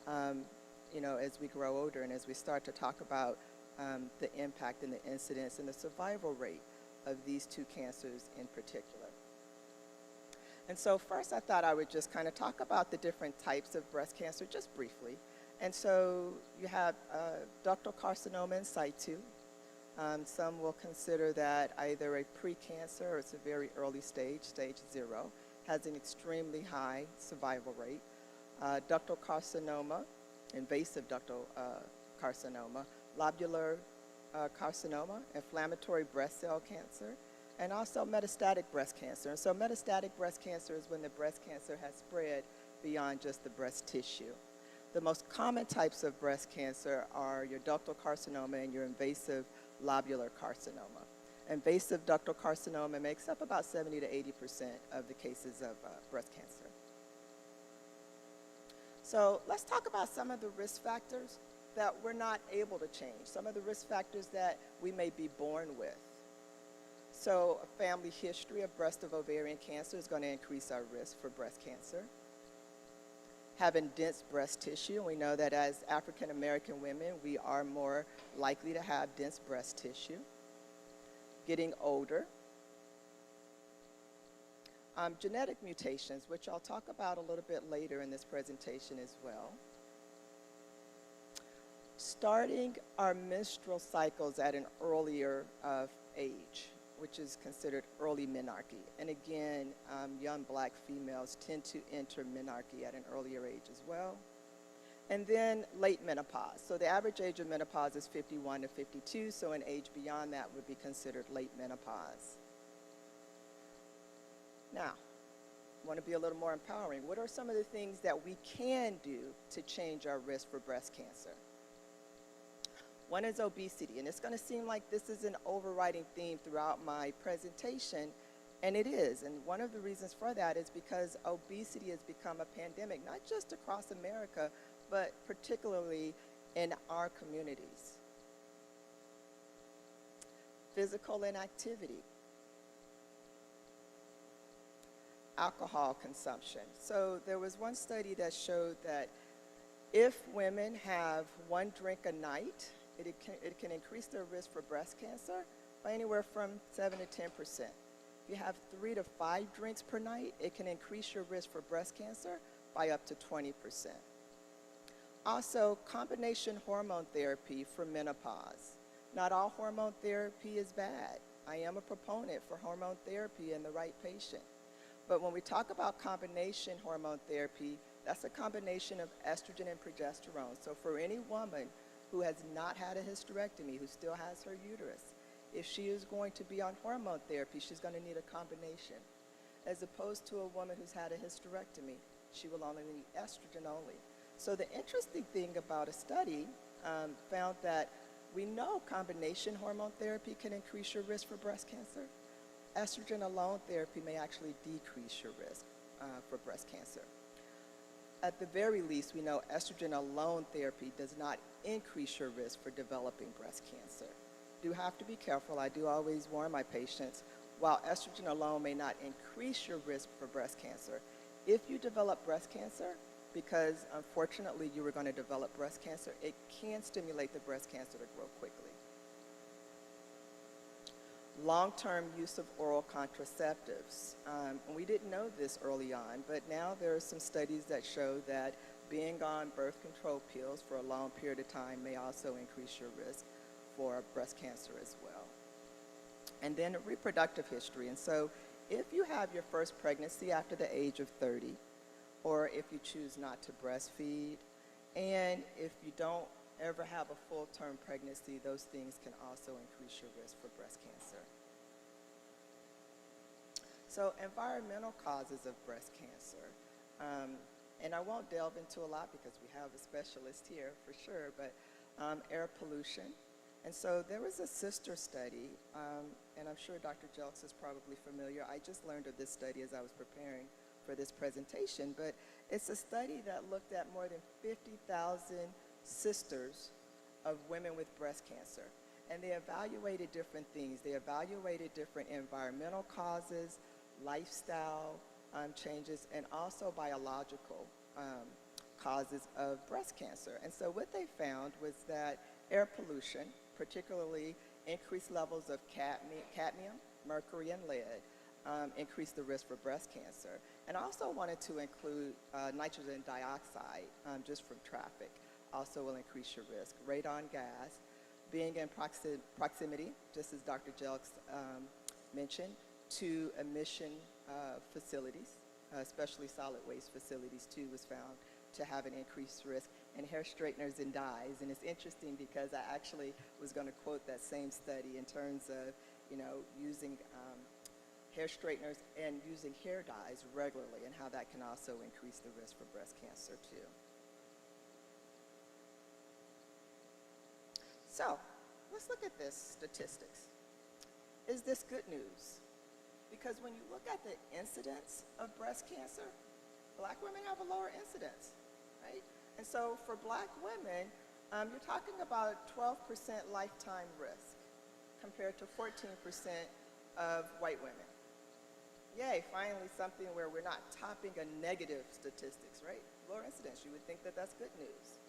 as we grow older and as we start to talk about the impact and the incidence and the survival rate of these two cancers in particular. And so first I thought I would just kind of talk about the different types of breast cancer just briefly. And so you have ductal carcinoma in situ. Some will consider that either a precancer or it's a very early stage, stage 0, has an extremely high survival rate. Ductal carcinoma, invasive ductal carcinoma, lobular carcinoma, inflammatory breast cell cancer, and also metastatic breast cancer. And so metastatic breast cancer is when the breast cancer has spread beyond just the breast tissue. The most common types of breast cancer are your ductal carcinoma and your invasive lobular carcinoma. Invasive ductal carcinoma makes up about 70 to 80% of the cases of breast cancer. So let's talk about some of the risk factors that we're not able to change, some of the risk factors that we may be born with. So a family history of breast or ovarian cancer is going to increase our risk for breast cancer. Having dense breast tissue, we know that as African American women, we are more likely to have dense breast tissue. Getting older. Genetic mutations, which I'll talk about a little bit later in this presentation as well. Starting our menstrual cycles at an earlier age, which is considered early menarche. And again, young black females tend to enter menarche at an earlier age as well. And then late menopause. So the average age of menopause is 51 to 52, so an age beyond that would be considered late menopause. Now, I want to be a little more empowering. What are some of the things that we can do to change our risk for breast cancer? One is obesity, and it's going to seem like this is an overriding theme throughout my presentation, and it is. And one of the reasons for that is because obesity has become a pandemic, not just across America, but particularly in our communities. Physical inactivity. Alcohol consumption. So there was one study that showed that if women have 1 drink a night, it can increase their risk for breast cancer by anywhere from 7 to 10%. If you have 3 to 5 drinks per night, it can increase your risk for breast cancer by up to 20%. Also, combination hormone therapy for menopause. Not all hormone therapy is bad. I am a proponent for hormone therapy in the right patient. But when we talk about combination hormone therapy, that's a combination of estrogen and progesterone. So for any woman who has not had a hysterectomy, who still has her uterus, if she is going to be on hormone therapy, she's going to need a combination. As opposed to a woman who's had a hysterectomy, she will only need estrogen only. So the interesting thing about a study found that we know combination hormone therapy can increase your risk for breast cancer. Estrogen alone therapy may actually decrease your risk for breast cancer. At the very least, we know estrogen alone therapy does not increase your risk for developing breast cancer. Do have to be careful. I do always warn my patients, while estrogen alone may not increase your risk for breast cancer, if you develop breast cancer, because unfortunately you were going to develop breast cancer, it can stimulate the breast cancer to grow quickly. Long-term use of oral contraceptives. We didn't know this early on, but now there are some studies that show that being on birth control pills for a long period of time may also increase your risk for breast cancer as well. And then reproductive history. And so if you have your first pregnancy after the age of 30, or if you choose not to breastfeed, and if you don't ever have a full-term pregnancy, those things can also increase your risk for breast cancer. So environmental causes of breast cancer. And I won't delve into a lot because we have a specialist here for sure, but air pollution. And so there was a sister study, and I'm sure Dr. Jelks is probably familiar. I just learned of this study as I was preparing for this presentation, but it's a study that looked at more than 50,000 sisters of women with breast cancer. And they evaluated different things. They evaluated different environmental causes, lifestyle changes, and also biological causes of breast cancer. And so what they found was that air pollution, particularly increased levels of cadmium, mercury, and lead, increase the risk for breast cancer. And also wanted to include nitrogen dioxide just from traffic also will increase your risk. Radon gas, being in proximity, just as Dr. Jelks mentioned, to emission facilities, especially solid waste facilities too, was found to have an increased risk. And hair straighteners and dyes. And it's interesting because I actually was going to quote that same study in terms of, using hair straighteners and using hair dyes regularly, and how that can also increase the risk for breast cancer too. So let's look at this statistics. Is this good news? Because when you look at the incidence of breast cancer, black women have a lower incidence, right? And so for black women, you're talking about 12% lifetime risk compared to 14% of white women. Yay, finally something where we're not topping a negative statistics, right? Lower incidence, you would think that that's good news.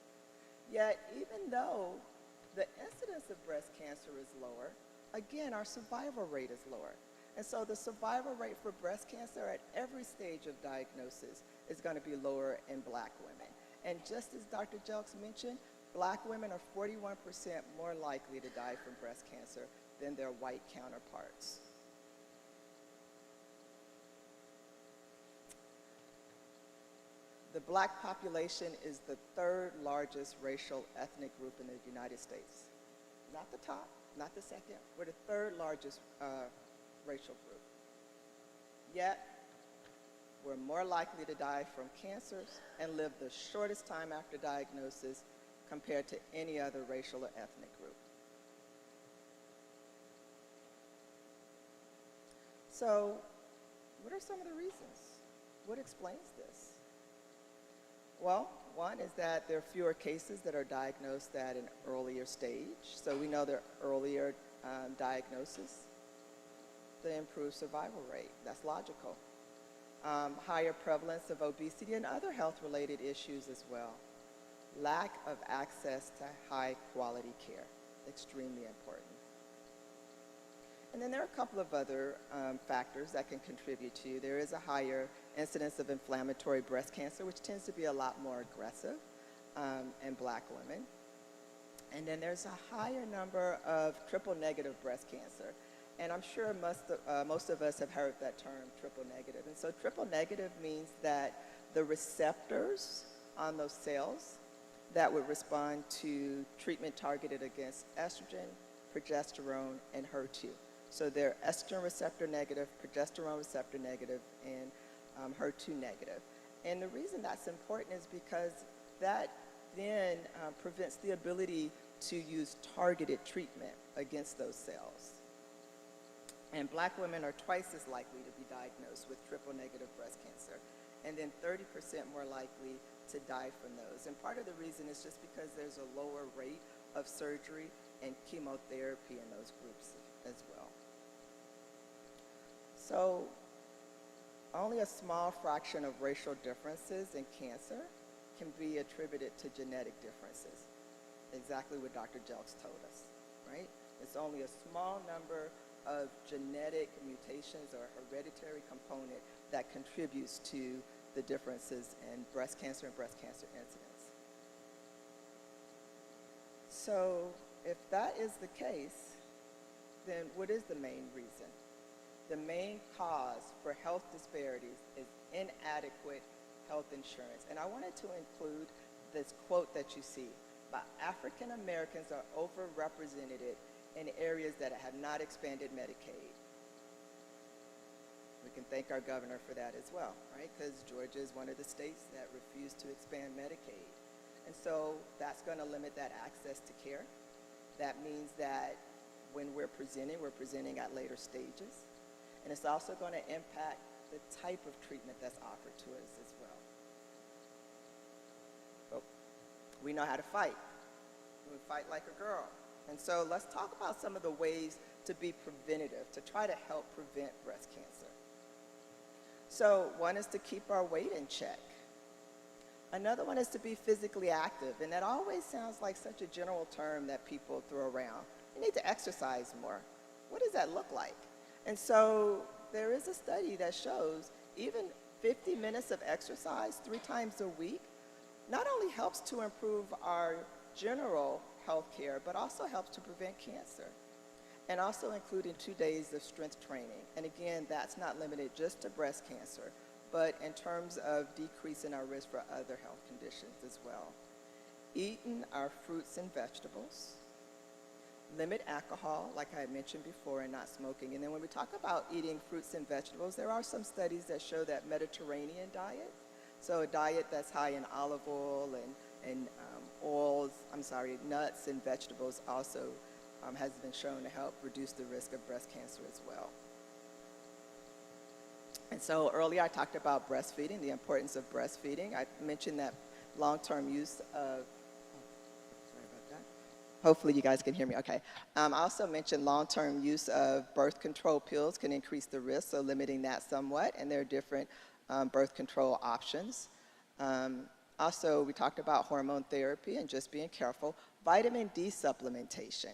Yet, even though the incidence of breast cancer is lower, again, our survival rate is lower. And so the survival rate for breast cancer at every stage of diagnosis is going to be lower in black women. And just as Dr. Jelks mentioned, black women are 41% more likely to die from breast cancer than their white counterparts. The black population is the third largest racial ethnic group in the United States. Not the top, not the second. We're the third largest racial group. Yet, we're more likely to die from cancers and live the shortest time after diagnosis compared to any other racial or ethnic group. So, what are some of the reasons? What explains this? Well, one is that there are fewer cases that are diagnosed at an earlier stage. So we know there are earlier diagnosis, the improved survival rate. That's logical. Higher prevalence of obesity and other health-related issues as well. Lack of access to high-quality care, extremely important. And then there are a couple of other factors that can contribute to. There is a higher incidence of inflammatory breast cancer, which tends to be a lot more aggressive in black women. And then there's a higher number of triple-negative breast cancer. And I'm sure most of us have heard that term, triple-negative. And so triple-negative means that the receptors on those cells that would respond to treatment targeted against estrogen, progesterone, and HER2. So they're estrogen receptor negative, progesterone receptor negative, and HER2 negative. And the reason that's important is because that then prevents the ability to use targeted treatment against those cells. And black women are twice as likely to be diagnosed with triple-negative breast cancer, and then 30% more likely to die from those. And part of the reason is just because there's a lower rate of surgery and chemotherapy in those groups as well. So only a small fraction of racial differences in cancer can be attributed to genetic differences. Exactly what Dr. Jelks told us, right? It's only a small number of genetic mutations or hereditary component that contributes to the differences in breast cancer and breast cancer incidence. So if that is the case, then what is the main reason? The main cause for health disparities is inadequate health insurance. And I wanted to include this quote that you see. African Americans are overrepresented in areas that have not expanded Medicaid. We can thank our governor for that as well, right? Because Georgia is one of the states that refused to expand Medicaid. And so that's going to limit that access to care. That means that when we're presenting at later stages. And it's also going to impact the type of treatment that's offered to us as well. But we know how to fight. We fight like a girl. And so let's talk about some of the ways to be preventative, to try to help prevent breast cancer. So one is to keep our weight in check. Another one is to be physically active, and that always sounds like such a general term that people throw around. You need to exercise more. What does that look like? And so there is a study that shows even 50 minutes of exercise 3 times a week not only helps to improve our general health care, but also helps to prevent cancer. And also including 2 days of strength training. And again, that's not limited just to breast cancer, but in terms of decreasing our risk for other health conditions as well. Eating our fruits and vegetables. Limit alcohol, like I had mentioned before, and not smoking. And then when we talk about eating fruits and vegetables, there are some studies that show that Mediterranean diet, so a diet that's high in olive oil and nuts and vegetables also has been shown to help reduce the risk of breast cancer as well. And so earlier I talked about breastfeeding, the importance of breastfeeding. I mentioned that long-term use of, hopefully you guys can hear me, okay. I also mentioned long-term use of birth control pills can increase the risk, so limiting that somewhat, and there are different birth control options. Also, we talked about hormone therapy and just being careful. Vitamin D supplementation.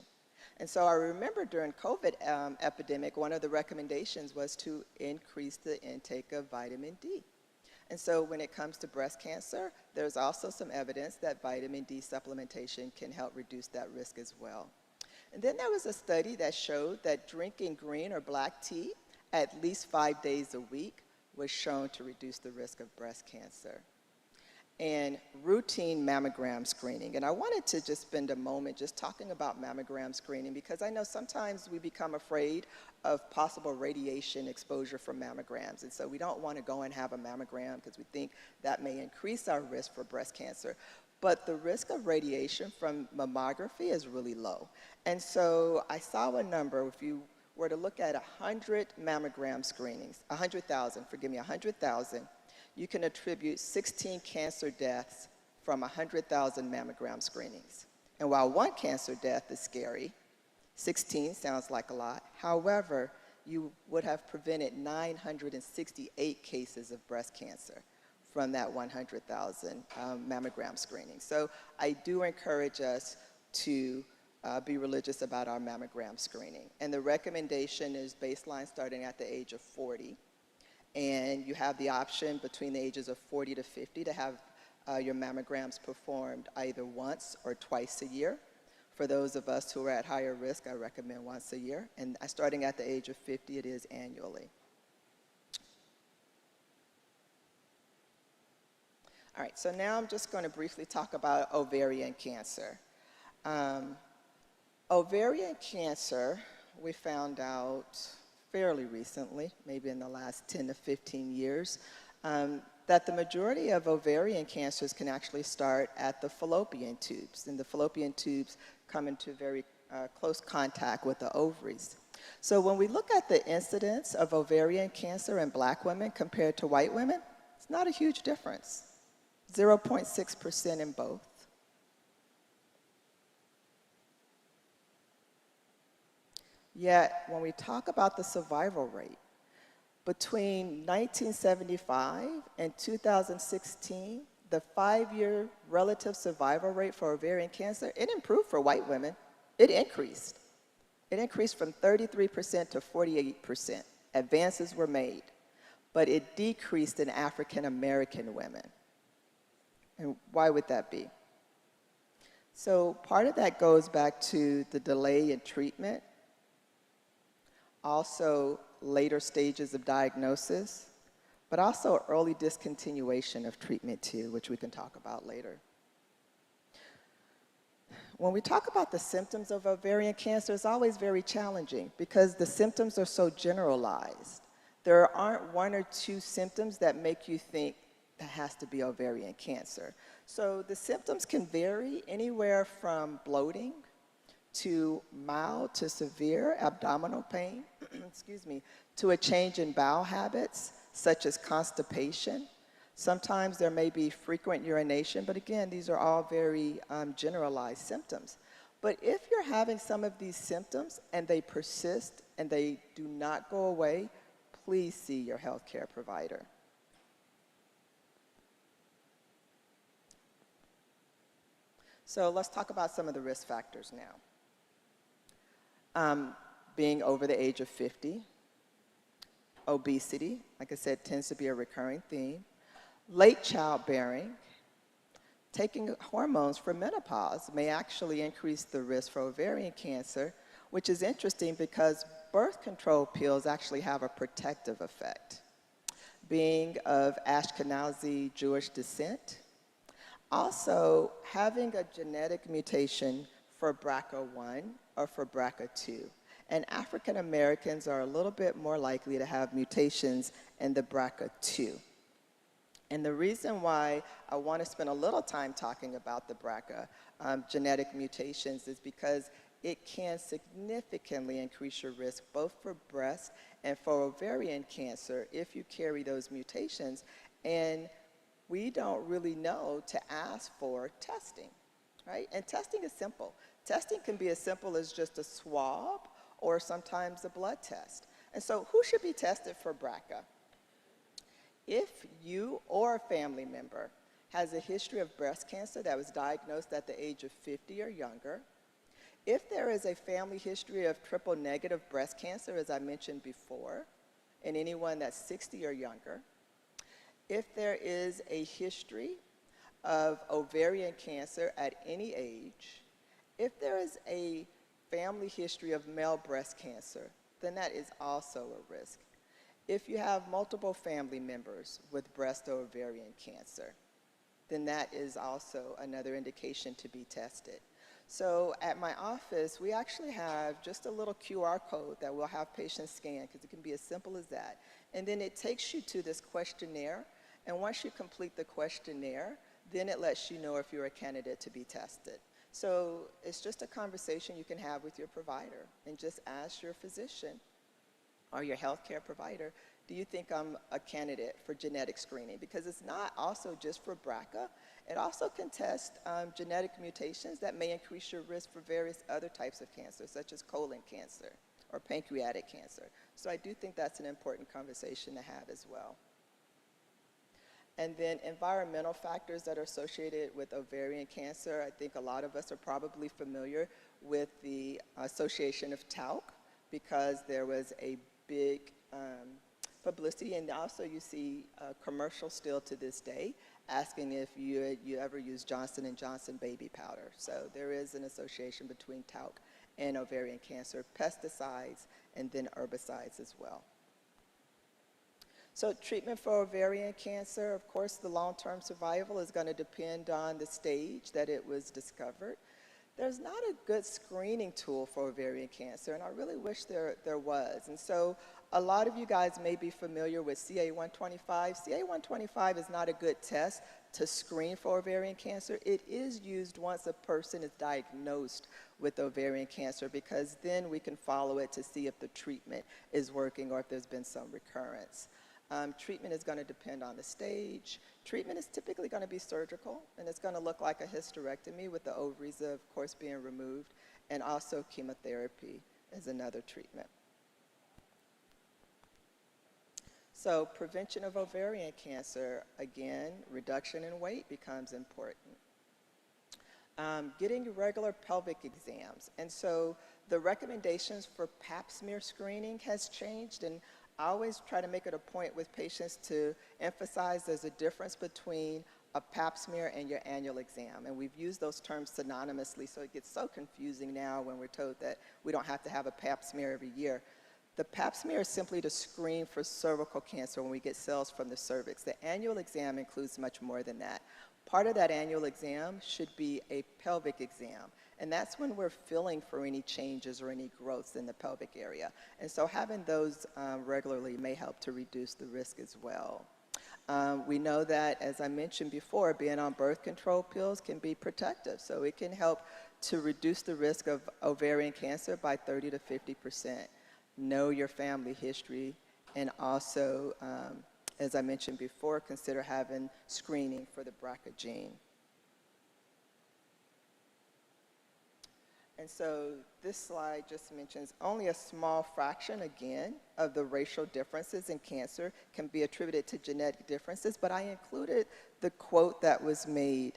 And so I remember during COVID epidemic, one of the recommendations was to increase the intake of vitamin D. And so when it comes to breast cancer, there's also some evidence that vitamin D supplementation can help reduce that risk as well. And then there was a study that showed that drinking green or black tea at least 5 days a week was shown to reduce the risk of breast cancer. And routine mammogram screening. And I wanted to just spend a moment just talking about mammogram screening because I know sometimes we become afraid of possible radiation exposure from mammograms. And so we don't want to go and have a mammogram because we think that may increase our risk for breast cancer. But the risk of radiation from mammography is really low. And so I saw a number, if you were to look at 100 mammogram screenings, 100,000, you can attribute 16 cancer deaths from 100,000 mammogram screenings. And while one cancer death is scary, 16 sounds like a lot. However, you would have prevented 968 cases of breast cancer from that 100,000 mammogram screening. So I do encourage us to be religious about our mammogram screening. And the recommendation is baseline starting at the age of 40. And you have the option between the ages of 40 to 50 to have your mammograms performed either once or twice a year. For those of us who are at higher risk, I recommend once a year. And starting at the age of 50, it is annually. All right, so now I'm just going to briefly talk about ovarian cancer. Ovarian cancer, we found out fairly recently, maybe in the last 10 to 15 years, that the majority of ovarian cancers can actually start at the fallopian tubes, and the fallopian tubes come into very close contact with the ovaries. So when we look at the incidence of ovarian cancer in black women compared to white women, it's not a huge difference, 0.6% in both. Yet, when we talk about the survival rate, between 1975 and 2016, the 5-year relative survival rate for ovarian cancer, it improved for white women. It increased. It increased from 33% to 48%. Advances were made. But it decreased in African American women. And why would that be? So part of that goes back to the delay in treatment, also later stages of diagnosis, but also early discontinuation of treatment too, which we can talk about later. When we talk about the symptoms of ovarian cancer, it's always very challenging because the symptoms are so generalized. There aren't one or two symptoms that make you think that has to be ovarian cancer. So the symptoms can vary anywhere from bloating to mild to severe abdominal pain, excuse me, to a change in bowel habits, such as constipation. Sometimes there may be frequent urination, but again, these are all very generalized symptoms. But if you're having some of these symptoms and they persist and they do not go away, please see your healthcare provider. So let's talk about some of the risk factors now. Being over the age of 50, obesity, like I said, tends to be a recurring theme. Late childbearing, taking hormones for menopause may actually increase the risk for ovarian cancer, which is interesting because birth control pills actually have a protective effect. Being of Ashkenazi Jewish descent, also having a genetic mutation for BRCA1 or for BRCA2. And African Americans are a little bit more likely to have mutations in the BRCA2. And the reason why I want to spend a little time talking about the BRCA genetic mutations is because it can significantly increase your risk both for breast and for ovarian cancer if you carry those mutations. And we don't really know to ask for testing, right? And testing is simple. Testing can be as simple as just a swab or sometimes a blood test. And so who should be tested for BRCA? If you or a family member has a history of breast cancer that was diagnosed at the age of 50 or younger, if there is a family history of triple-negative breast cancer, as I mentioned before, in anyone that's 60 or younger, if there is a history of ovarian cancer at any age, if there is a family history of male breast cancer, then that is also a risk. If you have multiple family members with breast or ovarian cancer, then that is also another indication to be tested. So at my office, we actually have just a little QR code that we'll have patients scan, because it can be as simple as that. And then it takes you to this questionnaire, and once you complete the questionnaire, then it lets you know if you're a candidate to be tested. So it's just a conversation you can have with your provider, and just ask your physician or your healthcare provider, do you think I'm a candidate for genetic screening? Because it's not also just for BRCA. It also can test genetic mutations that may increase your risk for various other types of cancer, such as colon cancer or pancreatic cancer. So I do think that's an important conversation to have as well. And then environmental factors that are associated with ovarian cancer. I think a lot of us are probably familiar with the Association of Talc because there was a big publicity, and also you see commercials still to this day asking if you ever use Johnson & Johnson baby powder. So there is an association between talc and ovarian cancer, pesticides, and then herbicides as well. So treatment for ovarian cancer, of course, the long-term survival is going to depend on the stage that it was discovered. There's not a good screening tool for ovarian cancer, and I really wish there was. And so a lot of you guys may be familiar with CA-125. CA-125 is not a good test to screen for ovarian cancer. It is used once a person is diagnosed with ovarian cancer because then we can follow it to see if the treatment is working or if there's been some recurrence. Treatment is going to depend on the stage. Treatment is typically going to be surgical, and it's going to look like a hysterectomy with the ovaries, of course, being removed, and also chemotherapy is another treatment. So prevention of ovarian cancer, again, reduction in weight becomes important. Getting regular pelvic exams. And so the recommendations for pap smear screening has changed, and I always try to make it a point with patients to emphasize there's a difference between a pap smear and your annual exam. And we've used those terms synonymously, so it gets so confusing now when we're told that we don't have to have a pap smear every year. The pap smear is simply to screen for cervical cancer when we get cells from the cervix. The annual exam includes much more than that. Part of that annual exam should be a pelvic exam, and that's when we're feeling for any changes or any growths in the pelvic area. And so having those regularly may help to reduce the risk as well. We know that, as I mentioned before, being on birth control pills can be protective, so it can help to reduce the risk of ovarian cancer by 30 to 50%. Know your family history, and also, as I mentioned before, consider having screening for the BRCA gene. And so this slide just mentions only a small fraction, again, of the racial differences in cancer can be attributed to genetic differences, but I included the quote that was made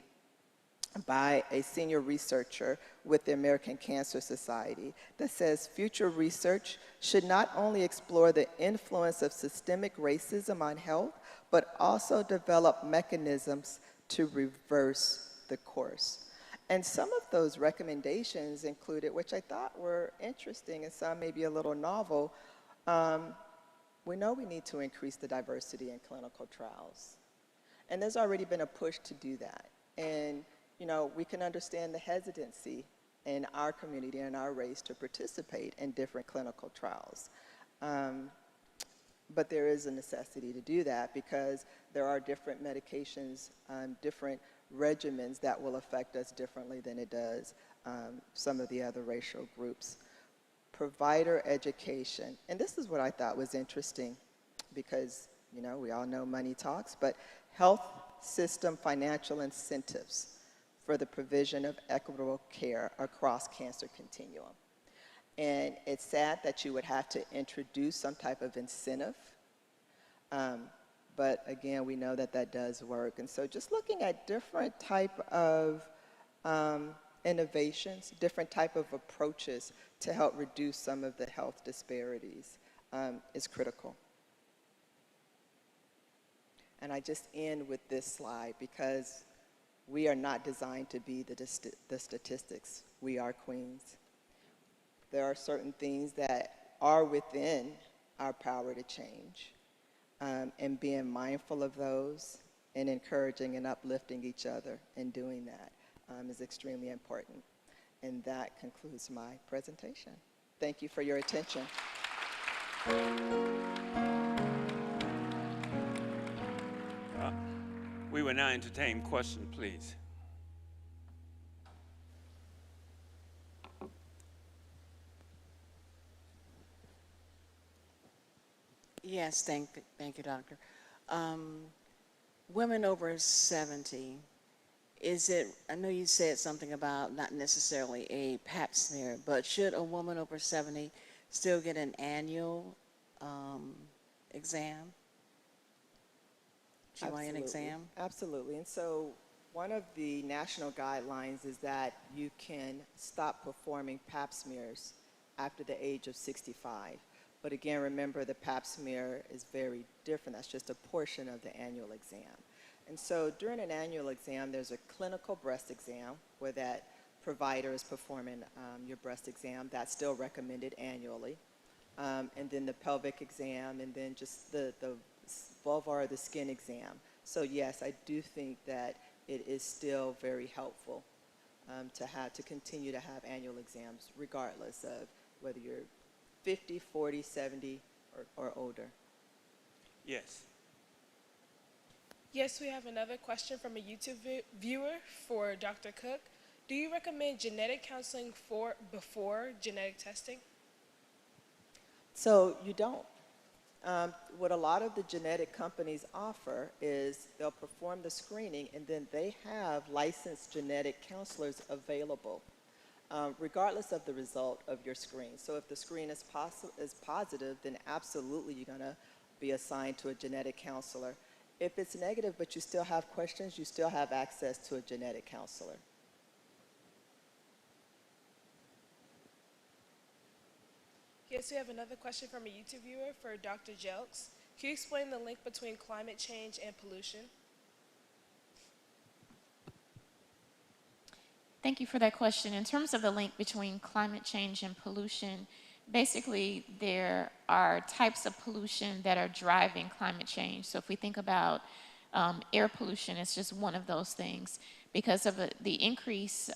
by a senior researcher with the American Cancer Society that says future research should not only explore the influence of systemic racism on health, but also develop mechanisms to reverse the course. And some of those recommendations included, which I thought were interesting and some maybe a little novel, we know we need to increase the diversity in clinical trials. And there's already been a push to do that. And you know, we can understand the hesitancy in our community and our race to participate in different clinical trials. But there is a necessity to do that because there are different medications, different regimens that will affect us differently than it does some of the other racial groups. Provider education, and this is what I thought was interesting because, you know, we all know money talks, but health system financial incentives for the provision of equitable care across cancer continuum. And it's sad that you would have to introduce some type of incentive, but again, we know that that does work. And so just looking at different type of innovations, different type of approaches to help reduce some of the health disparities is critical. And I just end with this slide because we are not designed to be the statistics. We are queens. There are certain things that are within our power to change, and being mindful of those and encouraging and uplifting each other in doing that is extremely important. And that concludes my presentation. Thank you for your attention. We will now entertain questions, please. Yes, thank you, doctor. Women over 70, is it, I know you said something about not necessarily a pap smear, but should a woman over 70 still get an annual exam? GYN exam? Absolutely. And so one of the national guidelines is that you can stop performing pap smears after the age of 65. But again, remember the pap smear is very different. That's just a portion of the annual exam. And so during an annual exam, there's a clinical breast exam where that provider is performing your breast exam. That's still recommended annually. And then the pelvic exam, and then just the vulvar or the skin exam. So yes, I do think that it is still very helpful to continue to have annual exams regardless of whether you're 50, 40, 70, or older. Yes. Yes, we have another question from a YouTube viewer for Dr. Cook. Do you recommend genetic counseling before genetic testing? So you don't. What a lot of the genetic companies offer is they'll perform the screening and then they have licensed genetic counselors available, regardless of the result of your screen. So if the screen is positive, then absolutely you're going to be assigned to a genetic counselor. If it's negative but you still have questions, you still have access to a genetic counselor. Yes, we have another question from a YouTube viewer for Dr. Jelks. Can you explain the link between climate change and pollution? Thank you for that question. In terms of the link between climate change and pollution, basically there are types of pollution that are driving climate change. So if we think about air pollution, it's just one of those things. Because of the increase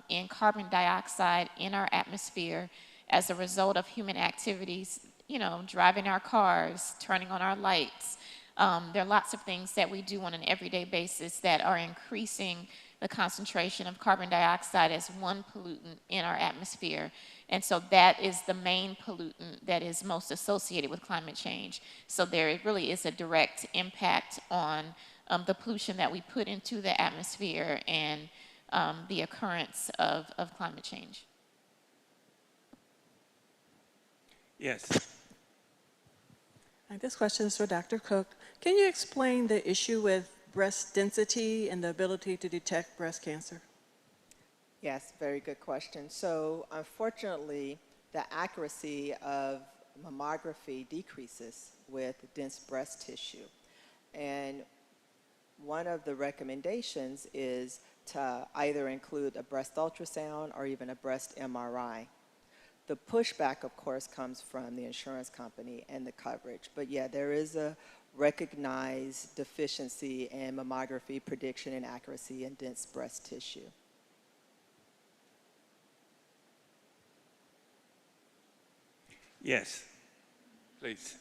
in carbon dioxide in our atmosphere as a result of human activities, you know, driving our cars, turning on our lights. There are lots of things that we do on an everyday basis that are increasing the concentration of carbon dioxide as one pollutant in our atmosphere. And so that is the main pollutant that is most associated with climate change. So there really is a direct impact on the pollution that we put into the atmosphere and the occurrence of climate change. Yes. This question is for Dr. Cook. Can you explain the issue with breast density and the ability to detect breast cancer? Yes, very good question. So unfortunately, the accuracy of mammography decreases with dense breast tissue. And one of the recommendations is to either include a breast ultrasound or even a breast MRI. The pushback, of course, comes from the insurance company and the coverage. But yeah, there is a recognized deficiency in mammography prediction and accuracy in dense breast tissue. Yes, please.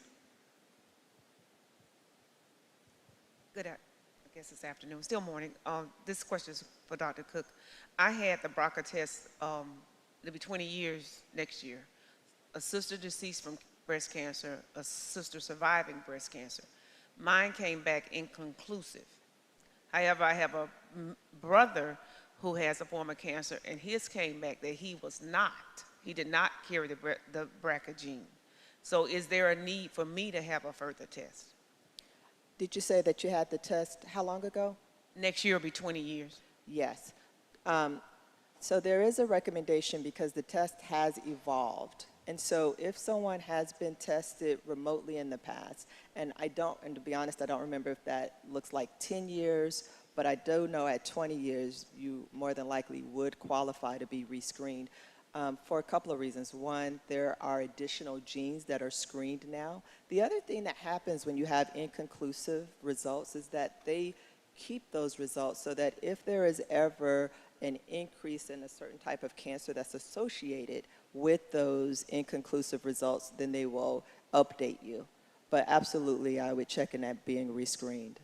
Good, I guess it's afternoon, still morning. This question is for Dr. Cook. I had the BRCA test, it'll be 20 years next year. A sister deceased from breast cancer, a sister surviving breast cancer. Mine came back inconclusive. However, I have a brother who has a form of cancer, and his came back that he did not carry the BRCA gene. So is there a need for me to have a further test? Did you say that you had the test how long ago? Next year will be 20 years. Yes. So there is a recommendation because the test has evolved. And so if someone has been tested remotely in the past, and to be honest, I don't remember if that looks like 10 years, but I do know at 20 years, you more than likely would qualify to be rescreened for a couple of reasons. One, there are additional genes that are screened now. The other thing that happens when you have inconclusive results is that they keep those results so that if there is ever an increase in a certain type of cancer that's associated with those inconclusive results, then they will update you. But absolutely, I would check in that being rescreened.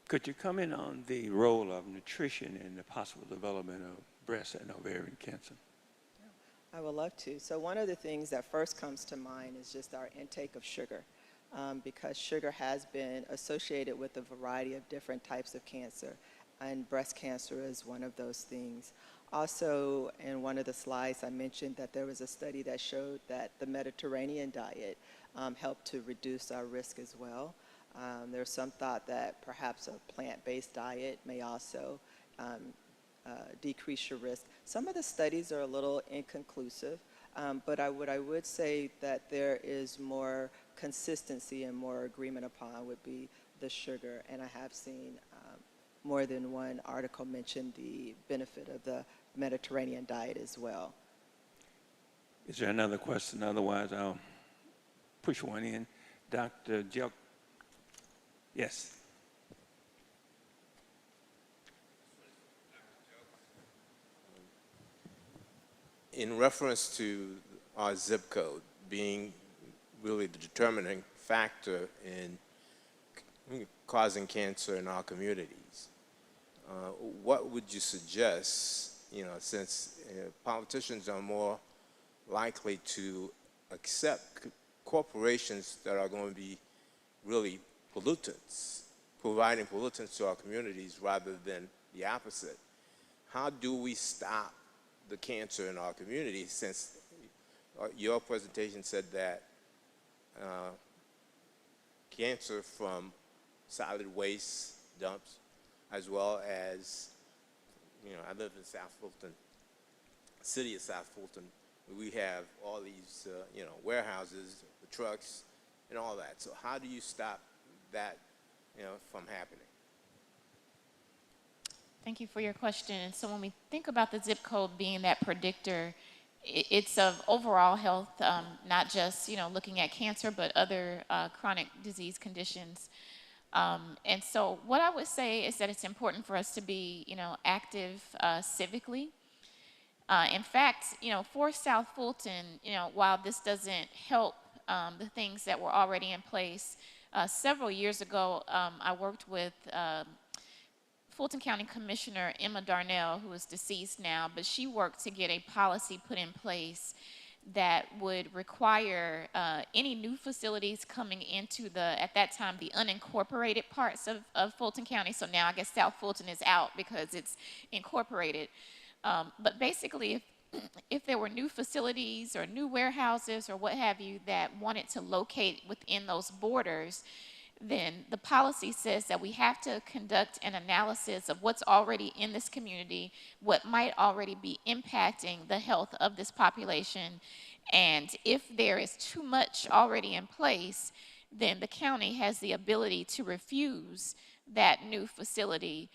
Could you comment on the role of nutrition in the possible development of breast and ovarian cancer? I would love to. So one of the things that first comes to mind is just our intake of sugar, because sugar has been associated with a variety of different types of cancer, and breast cancer is one of those things. Also, in one of the slides, I mentioned that there was a study that showed that the Mediterranean diet helped to reduce our risk as well. There's some thought that perhaps a plant-based diet may also decrease your risk. Some of the studies are a little inconclusive, but what I would say that there is more consistency and more agreement upon would be the sugar, and I have seen more than one article mention the benefit of the Mediterranean diet as well. Is there another question? Otherwise, I'll push one in. Dr. Jelk. Yes. In reference to our zip code being really the determining factor in causing cancer in our communities, what would you suggest, since politicians are more likely to accept corporations that are going to be really pollutants, providing pollutants to our communities rather than the opposite? How do we stop the cancer in our communities, since your presentation said that cancer from solid waste dumps, as well as, I live in South Fulton, city of South Fulton. We have all these, warehouses, the trucks, and all that. So how do you stop that, from happening? Thank you for your question. And so when we think about the zip code being that predictor, it's of overall health, not just, looking at cancer, but other chronic disease conditions. And so what I would say is that it's important for us to be, active civically. In fact, for South Fulton, while this doesn't help the things that were already in place, several years ago, I worked with Fulton County Commissioner Emma Darnell, who is deceased now, but she worked to get a policy put in place that would require any new facilities coming into at that time, the unincorporated parts of Fulton County. So now I guess South Fulton is out because it's incorporated. But basically, if there were new facilities or new warehouses or what have you that wanted to locate within those borders, then the policy says that we have to conduct an analysis of what's already in this community, what might already be impacting the health of this population, and if there is too much already in place, then the county has the ability to refuse that new facility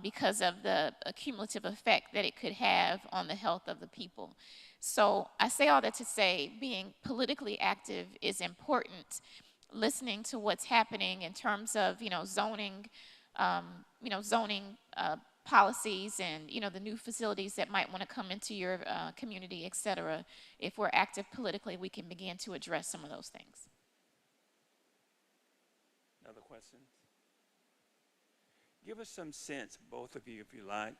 because of the cumulative effect that it could have on the health of the people. So I say all that to say being politically active is important. Listening to what's happening in terms of, zoning, zoning policies and, the new facilities that might want to come into your community, et cetera. If we're active politically, we can begin to address some of those things. Another question? Give us some sense, both of you, if you like,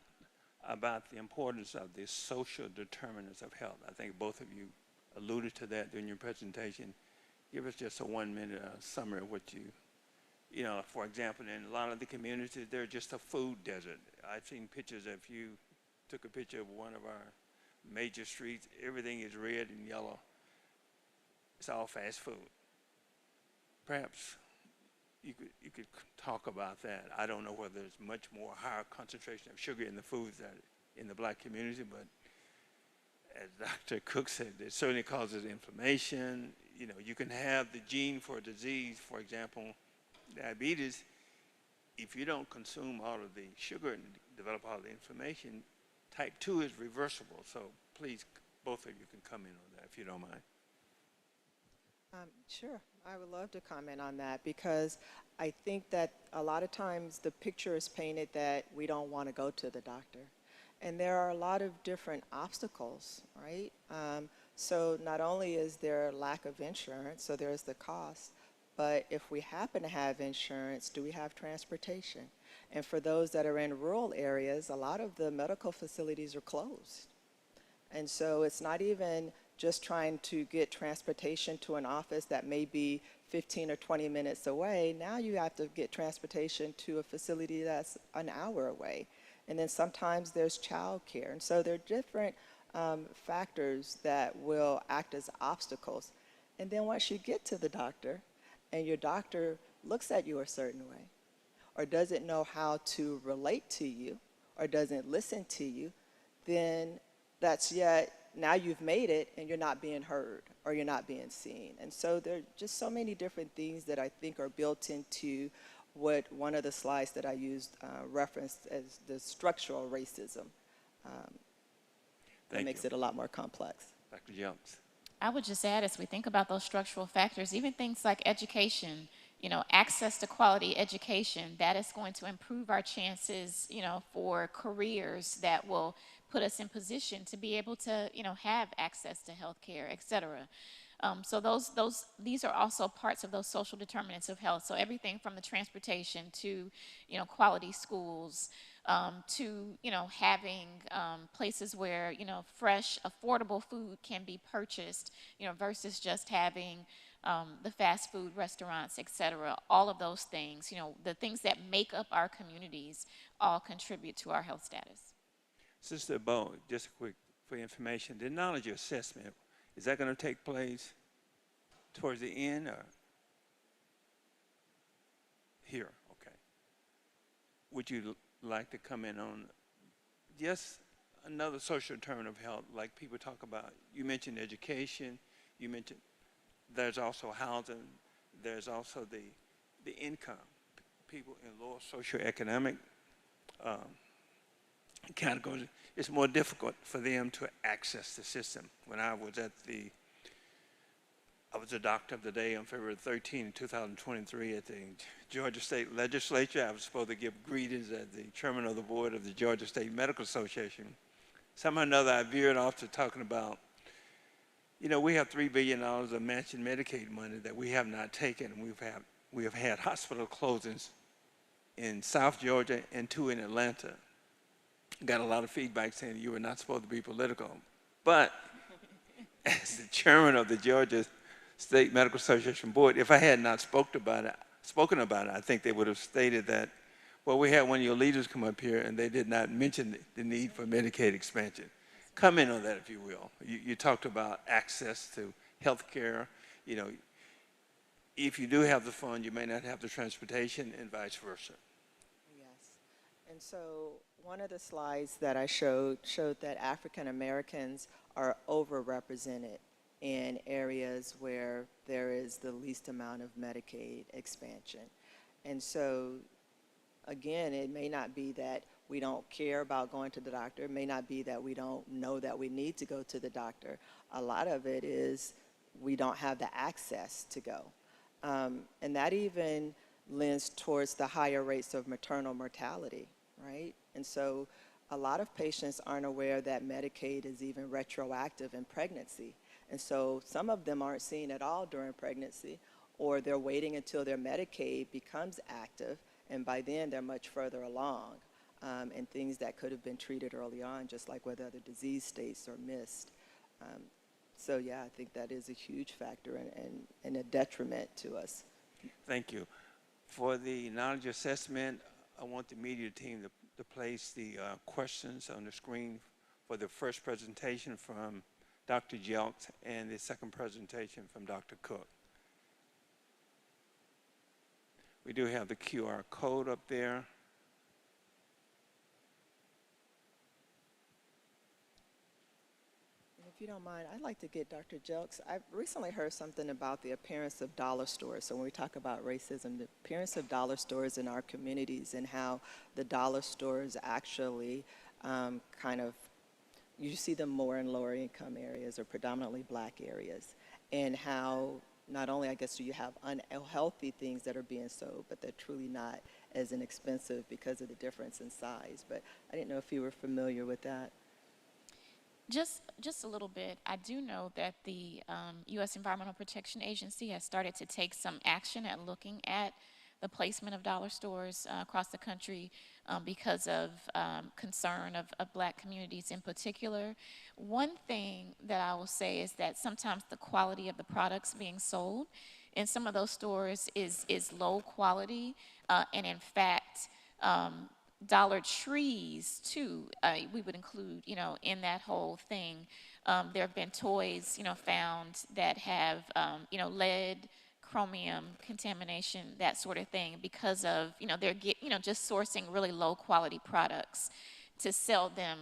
about the importance of the social determinants of health. I think both of you alluded to that during your presentation. Give us just a 1-minute summary of what for example, in a lot of the communities, they're just a food desert. I've seen pictures, if you took a picture of one of our major streets, everything is red and yellow. It's all fast food. Perhaps you could talk about that. I don't know whether there's much more higher concentration of sugar in the foods that in the black community, but as Dr. Cook said, it certainly causes inflammation. You can have the gene for a disease, for example, diabetes. If you don't consume all of the sugar and develop all the inflammation, type 2 is reversible. So please, both of you can come in on that if you don't mind. Sure, I would love to comment on that because I think that a lot of times the picture is painted that we don't want to go to the doctor. And there are a lot of different obstacles, right? So not only is there lack of insurance, so there's the cost, but if we happen to have insurance, do we have transportation? And for those that are in rural areas, a lot of the medical facilities are closed. And so it's not even just trying to get transportation to an office that may be 15 or 20 minutes away. Now you have to get transportation to a facility that's an hour away. And then sometimes there's childcare. And so there are different factors that will act as obstacles. And then once you get to the doctor and your doctor looks at you a certain way, or doesn't know how to relate to you, or doesn't listen to you, then that's yet, now you've made it and you're not being heard or you're not being seen. And so there are just so many different things that I think are built into what one of the slides that I used referenced as the structural racism. That makes it a lot more complex. Dr. Jones. I would just add, as we think about those structural factors, even things like education, you know, access to quality education, that is going to improve our chances, you know, for careers that will put us in position to be able to, you know, have access to health care, et cetera. So these are also parts of those social determinants of health. So everything from the transportation to, you know, quality schools, to, you know, having places where, you know, fresh, affordable food can be purchased, you know, versus just having the fast food restaurants, et cetera. All of those things, you know, the things that make up our communities all contribute to our health status. Sister Bo, just quick for information, the knowledge assessment, is that going to take place towards the end or here? Okay. Would you like to come in on just another social determinant of health, like people talk about? You mentioned education, you mentioned there's also housing, there's also the income. People in lower socioeconomic categories, it's more difficult for them to access the system. When I was a doctor of the day on February 13, 2023 at the Georgia State Legislature. I was supposed to give greetings as the chairman of the board of the Georgia State Medical Association. Somehow or another, I veered off to talking about, you know, we have $3 billion of matching Medicaid money that we have not taken, and we have had hospital closings in South Georgia and 2 in Atlanta. Got a lot of feedback saying you were not supposed to be political. But as the chairman of the Georgia State Medical Association board, if I had not spoken about it, I think they would have stated that, well, we had one of your leaders come up here and they did not mention the need for Medicaid expansion. Comment on that, if you will. You talked about access to health care. You know, if you do have the fund, you may not have the transportation and vice versa. Yes. And so one of the slides that I showed that African Americans are overrepresented in areas where there is the least amount of Medicaid expansion. And so, again, it may not be that we don't care about going to the doctor. It may not be that we don't know that we need to go to the doctor. A lot of it is we don't have the access to go. And that even lends towards the higher rates of maternal mortality, right? And so a lot of patients aren't aware that Medicaid is even retroactive in pregnancy. And so some of them aren't seen at all during pregnancy, or they're waiting until their Medicaid becomes active, and by then they're much further along. And things that could have been treated early on, just like with other disease states, are missed. So yeah, I think that is a huge factor and a detriment to us. Thank you. For the knowledge assessment, I want the media team to place the questions on the screen for the first presentation from Dr. Jelks and the second presentation from Dr. Cook. We do have the QR code up there. If you don't mind, I'd like to get Dr. Jelks. I've recently heard something about the appearance of dollar stores. So when we talk about racism, the appearance of dollar stores in our communities and how the dollar stores actually you see them more in lower income areas or predominantly black areas, and how not only, I guess, do you have unhealthy things that are being sold, but they're truly not as inexpensive because of the difference in size. But I didn't know if you were familiar with that. Just a little bit. I do know that the U.S. Environmental Protection Agency has started to take some action at looking at the placement of dollar stores across the country because of concern of black communities in particular. One thing that I will say is that sometimes the quality of the products being sold in some of those stores is low quality, and in fact, Dollar Trees too. We would include, you know, in that whole thing. There have been toys, you know, found that have, you know, lead, chromium contamination, that sort of thing, because of, you know, you know, just sourcing really low quality products to sell them,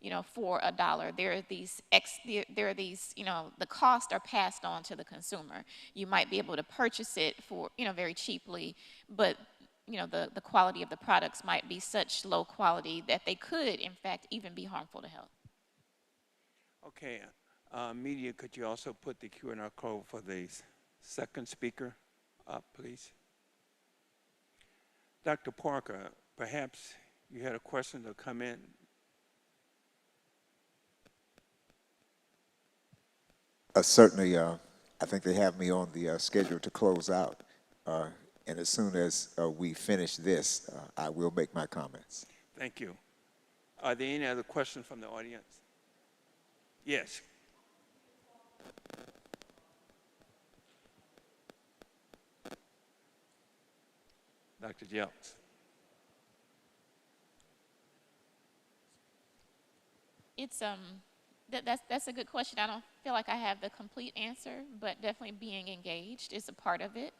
you know, for $1. There are these, you know, the costs are passed on to the consumer. You might be able to purchase it for, you know, very cheaply, but you know, the quality of the products might be such low quality that they could, in fact, even be harmful to health. Okay, media, could you also put the Q&R code for the second speaker up, please? Dr. Parker, perhaps you had a question to come in. Certainly, I think they have me on the schedule to close out. And as soon as we finish this, I will make my comments. Thank you. Are there any other questions from the audience? Yes. Dr. Jelks. It's that's a good question. I don't feel like I have the complete answer, but definitely being engaged is a part of it.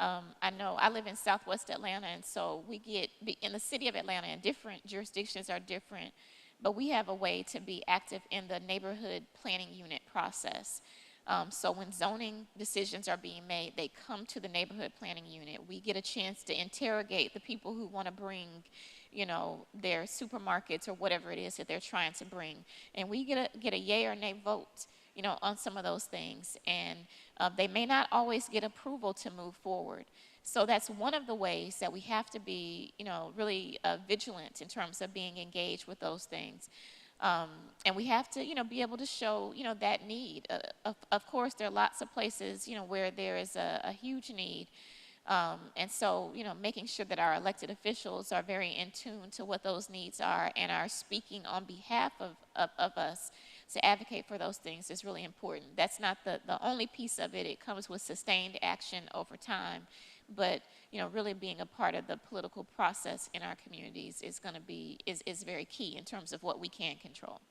I know I live in Southwest Atlanta, and so we get in the city of Atlanta, and different jurisdictions are different, but we have a way to be active in the neighborhood planning unit process. So when zoning decisions are being made, they come to the neighborhood planning unit. We get a chance to interrogate the people who want to bring, you know, their supermarkets or whatever it is that they're trying to bring, and we get a yay or nay vote, you know, on some of those things, and they may not always get approval to move forward. So that's one of the ways that we have to be, you know, really vigilant in terms of being engaged with those things. And we have to, you know, be able to show, you know, that need. Of course, there are lots of places, you know, where there is a huge need. And so, you know, making sure that our elected officials are very in tune to what those needs are and are speaking on behalf of us to advocate for those things is really important. That's not the only piece of it. It comes with sustained action over time. But, you know, really being a part of the political process in our communities is going to be, is very key in terms of what we can control.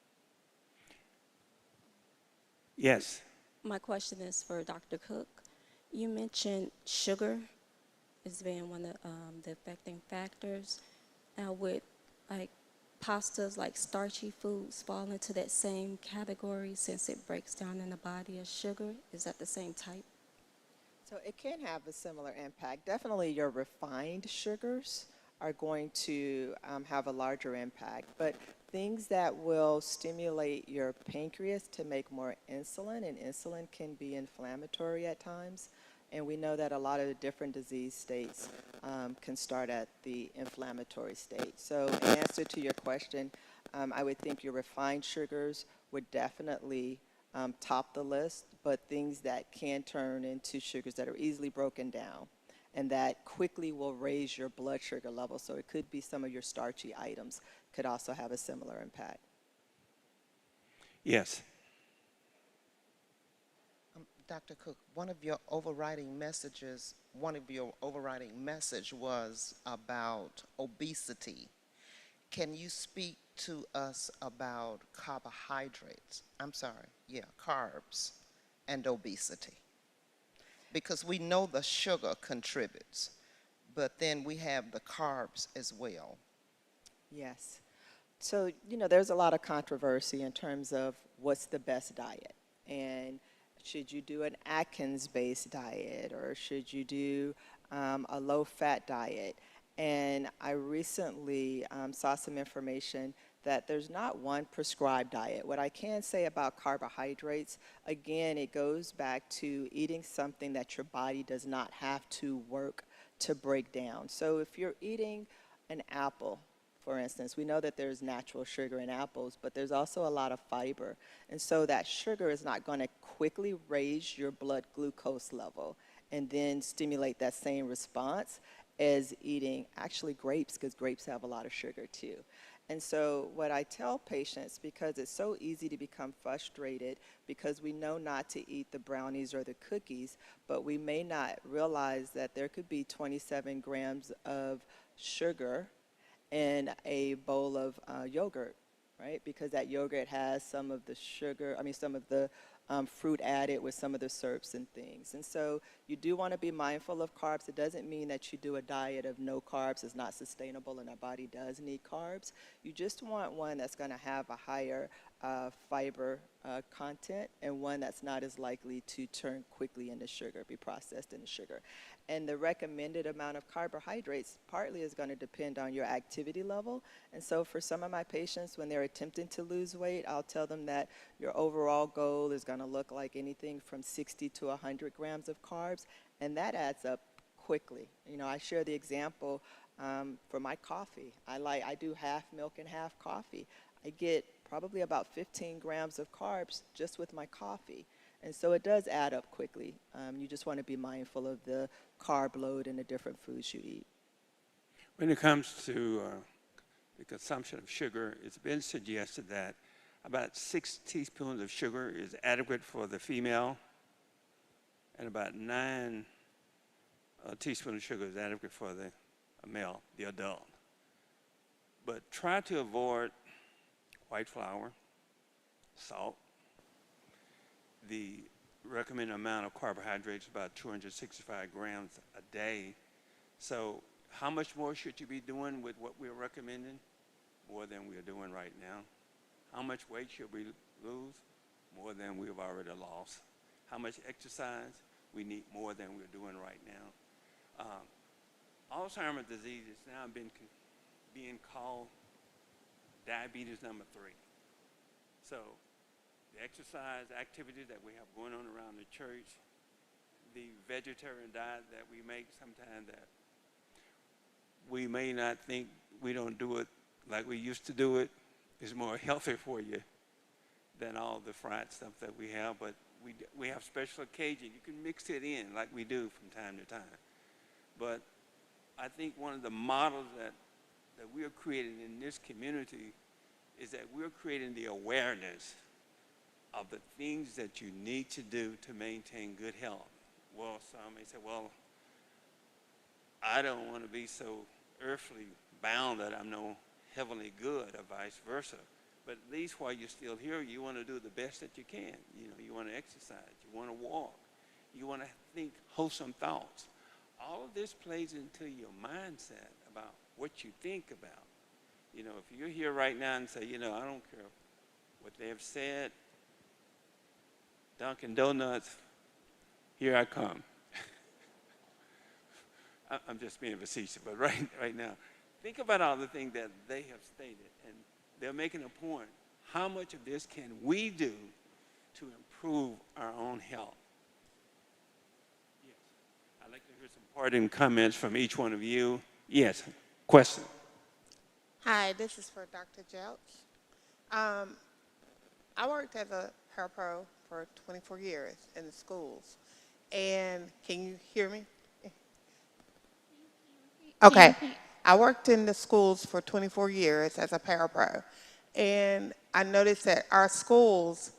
Yes. My question is for Dr. Cook. You mentioned sugar as being one of the affecting factors. Now, would like pastas, like starchy foods, fall into that same category since it breaks down in the body as sugar? Is that the same type? So it can have a similar impact. Definitely your refined sugars are going to have a larger impact, but things that will stimulate your pancreas to make more insulin, and insulin can be inflammatory at times, and we know that a lot of the different disease states can start at the inflammatory state. So in answer to your question, I would think your refined sugars would definitely top the list, but things that can turn into sugars that are easily broken down and that quickly will raise your blood sugar level. So it could be some of your starchy items could also have a similar impact. Yes. Dr. Cook, one of your overriding message was about obesity. Can you speak to us about carbs and obesity? Because we know the sugar contributes, but then we have the carbs as well. Yes. So, you know, there's a lot of controversy in terms of what's the best diet. And should you do an Atkins-based diet, or should you do a low-fat diet? And I recently saw some information that there's not one prescribed diet. What I can say about carbohydrates, again, it goes back to eating something that your body does not have to work to break down. So if you're eating an apple, for instance, we know that there's natural sugar in apples, but there's also a lot of fiber. And so that sugar is not going to quickly raise your blood glucose level and then stimulate that same response as eating actually grapes, because grapes have a lot of sugar too. And so what I tell patients, because it's so easy to become frustrated because we know not to eat the brownies or the cookies, but we may not realize that there could be 27 grams of sugar in a bowl of yogurt, right? Because that yogurt has some of the sugar, some of the fruit added with some of the syrups and things. And so you do want to be mindful of carbs. It doesn't mean that you do a diet of no carbs. It's not sustainable, and our body does need carbs. You just want one that's going to have a higher fiber content, and one that's not as likely to turn quickly into sugar, be processed into sugar. And the recommended amount of carbohydrates partly is going to depend on your activity level. And so for some of my patients, when they're attempting to lose weight, I'll tell them that your overall goal is going to look like anything from 60 to 100 grams of carbs, and that adds up quickly. You know, I share the example for my coffee. I do half milk and half coffee. I get probably about 15 grams of carbs just with my coffee. And so it does add up quickly. You just want to be mindful of the carb load and the different foods you eat. When it comes to the consumption of sugar, it's been suggested that about 6 teaspoons of sugar is adequate for the female, and about 9 teaspoons of sugar is adequate for the male, the adult. But try to avoid white flour, salt. The recommended amount of carbohydrates is about 265 grams a day. So how much more should you be doing with what we're recommending? More than we're doing right now. How much weight should we lose? More than we've already lost. How much exercise? We need more than we're doing right now. Alzheimer's disease is now being called diabetes number 3. So the exercise activities that we have going on around the church, the vegetarian diet that we make sometimes that we may not think we don't do it like we used to do it, is more healthy for you than all the fried stuff that we have. But we have special occasions. You can mix it in like we do from time to time. But I think one of the models that we are creating in this community is that we're creating the awareness of the things that you need to do to maintain good health. Well, some may say, well, I don't want to be so earthly bound that I'm no heavenly good, or vice versa. But at least while you're still here, you want to do the best that you can. You know, you want to exercise, you want to walk, you want to think wholesome thoughts. All of this plays into your mindset about what you think about. You know, if you're here right now and say, you know, I don't care what they have said, Dunkin' Donuts, here I come. I'm just being facetious, but right now, think about all the things that they have stated, and they're making a point. How much of this can we do to improve our own health? Yes. I'd like to hear some parting comments from each one of you. Yes, question. Hi, this is for Dr. Jeltz. I worked as a parapro for 24 years in the schools. And can you hear me? Okay. I worked in the schools for 24 years as a parapro. And I noticed that our schools,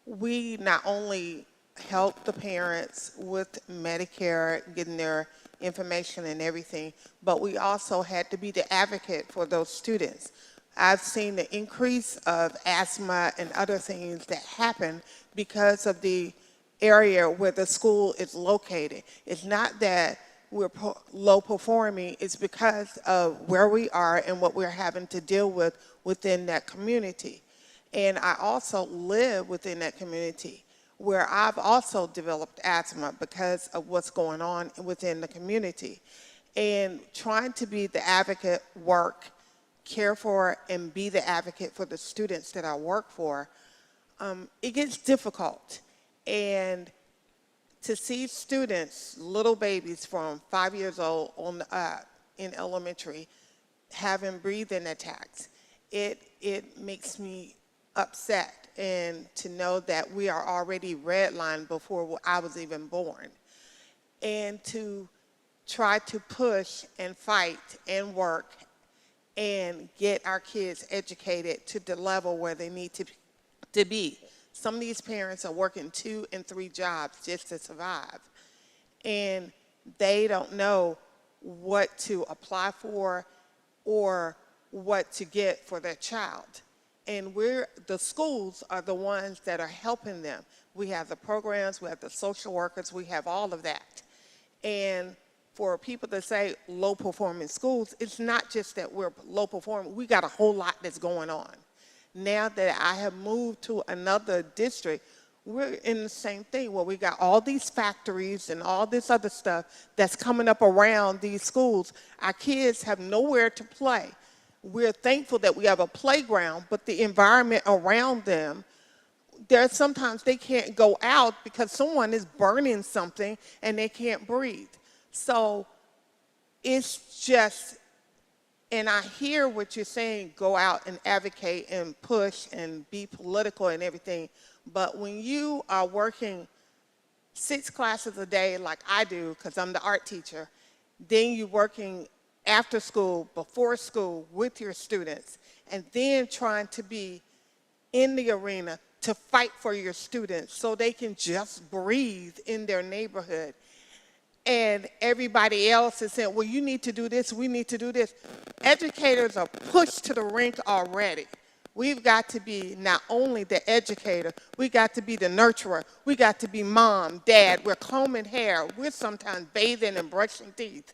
we not only help the parents with Medicare, getting their information and everything, but we also had to be the advocate for those students. I've seen the increase of asthma and other things that happen because of the area where the school is located. It's not that we're low performing, it's because of where we are and what we're having to deal with within that community. And I also live within that community where I've also developed asthma because of what's going on within the community. And trying to be the advocate, care for, and be the advocate for the students that I work for, it gets difficult. And to see students, little babies from 5 years old on in elementary, having breathing attacks, it makes me upset, and to know that we are already redlined before I was even born. And to try to push and fight and work and get our kids educated to the level where they need to be. Some of these parents are working 2 and 3 jobs just to survive. And they don't know what to apply for, or what to get for their child. And the schools are the ones that are helping them. We have the programs, we have the social workers, we have all of that. And for people to say low performing schools, it's not just that we're low performing, we got a whole lot that's going on. Now that I have moved to another district, we're in the same thing where we got all these factories and all this other stuff that's coming up around these schools. Our kids have nowhere to play. We're thankful that we have a playground, but the environment around them, there's sometimes they can't go out because someone is burning something and they can't breathe. So it's just, and I hear what you're saying, go out and advocate and push and be political and everything, but when you are working 6 classes a day like I do, because I'm the art teacher, then you're working after school, before school with your students, and then trying to be in the arena to fight for your students so they can just breathe in their neighborhood. And everybody else is saying, well, you need to do this, we need to do this. Educators are pushed to the rink already. We've got to be not only the educator, we got to be the nurturer, we got to be mom, dad, we're combing hair, we're sometimes bathing and brushing teeth.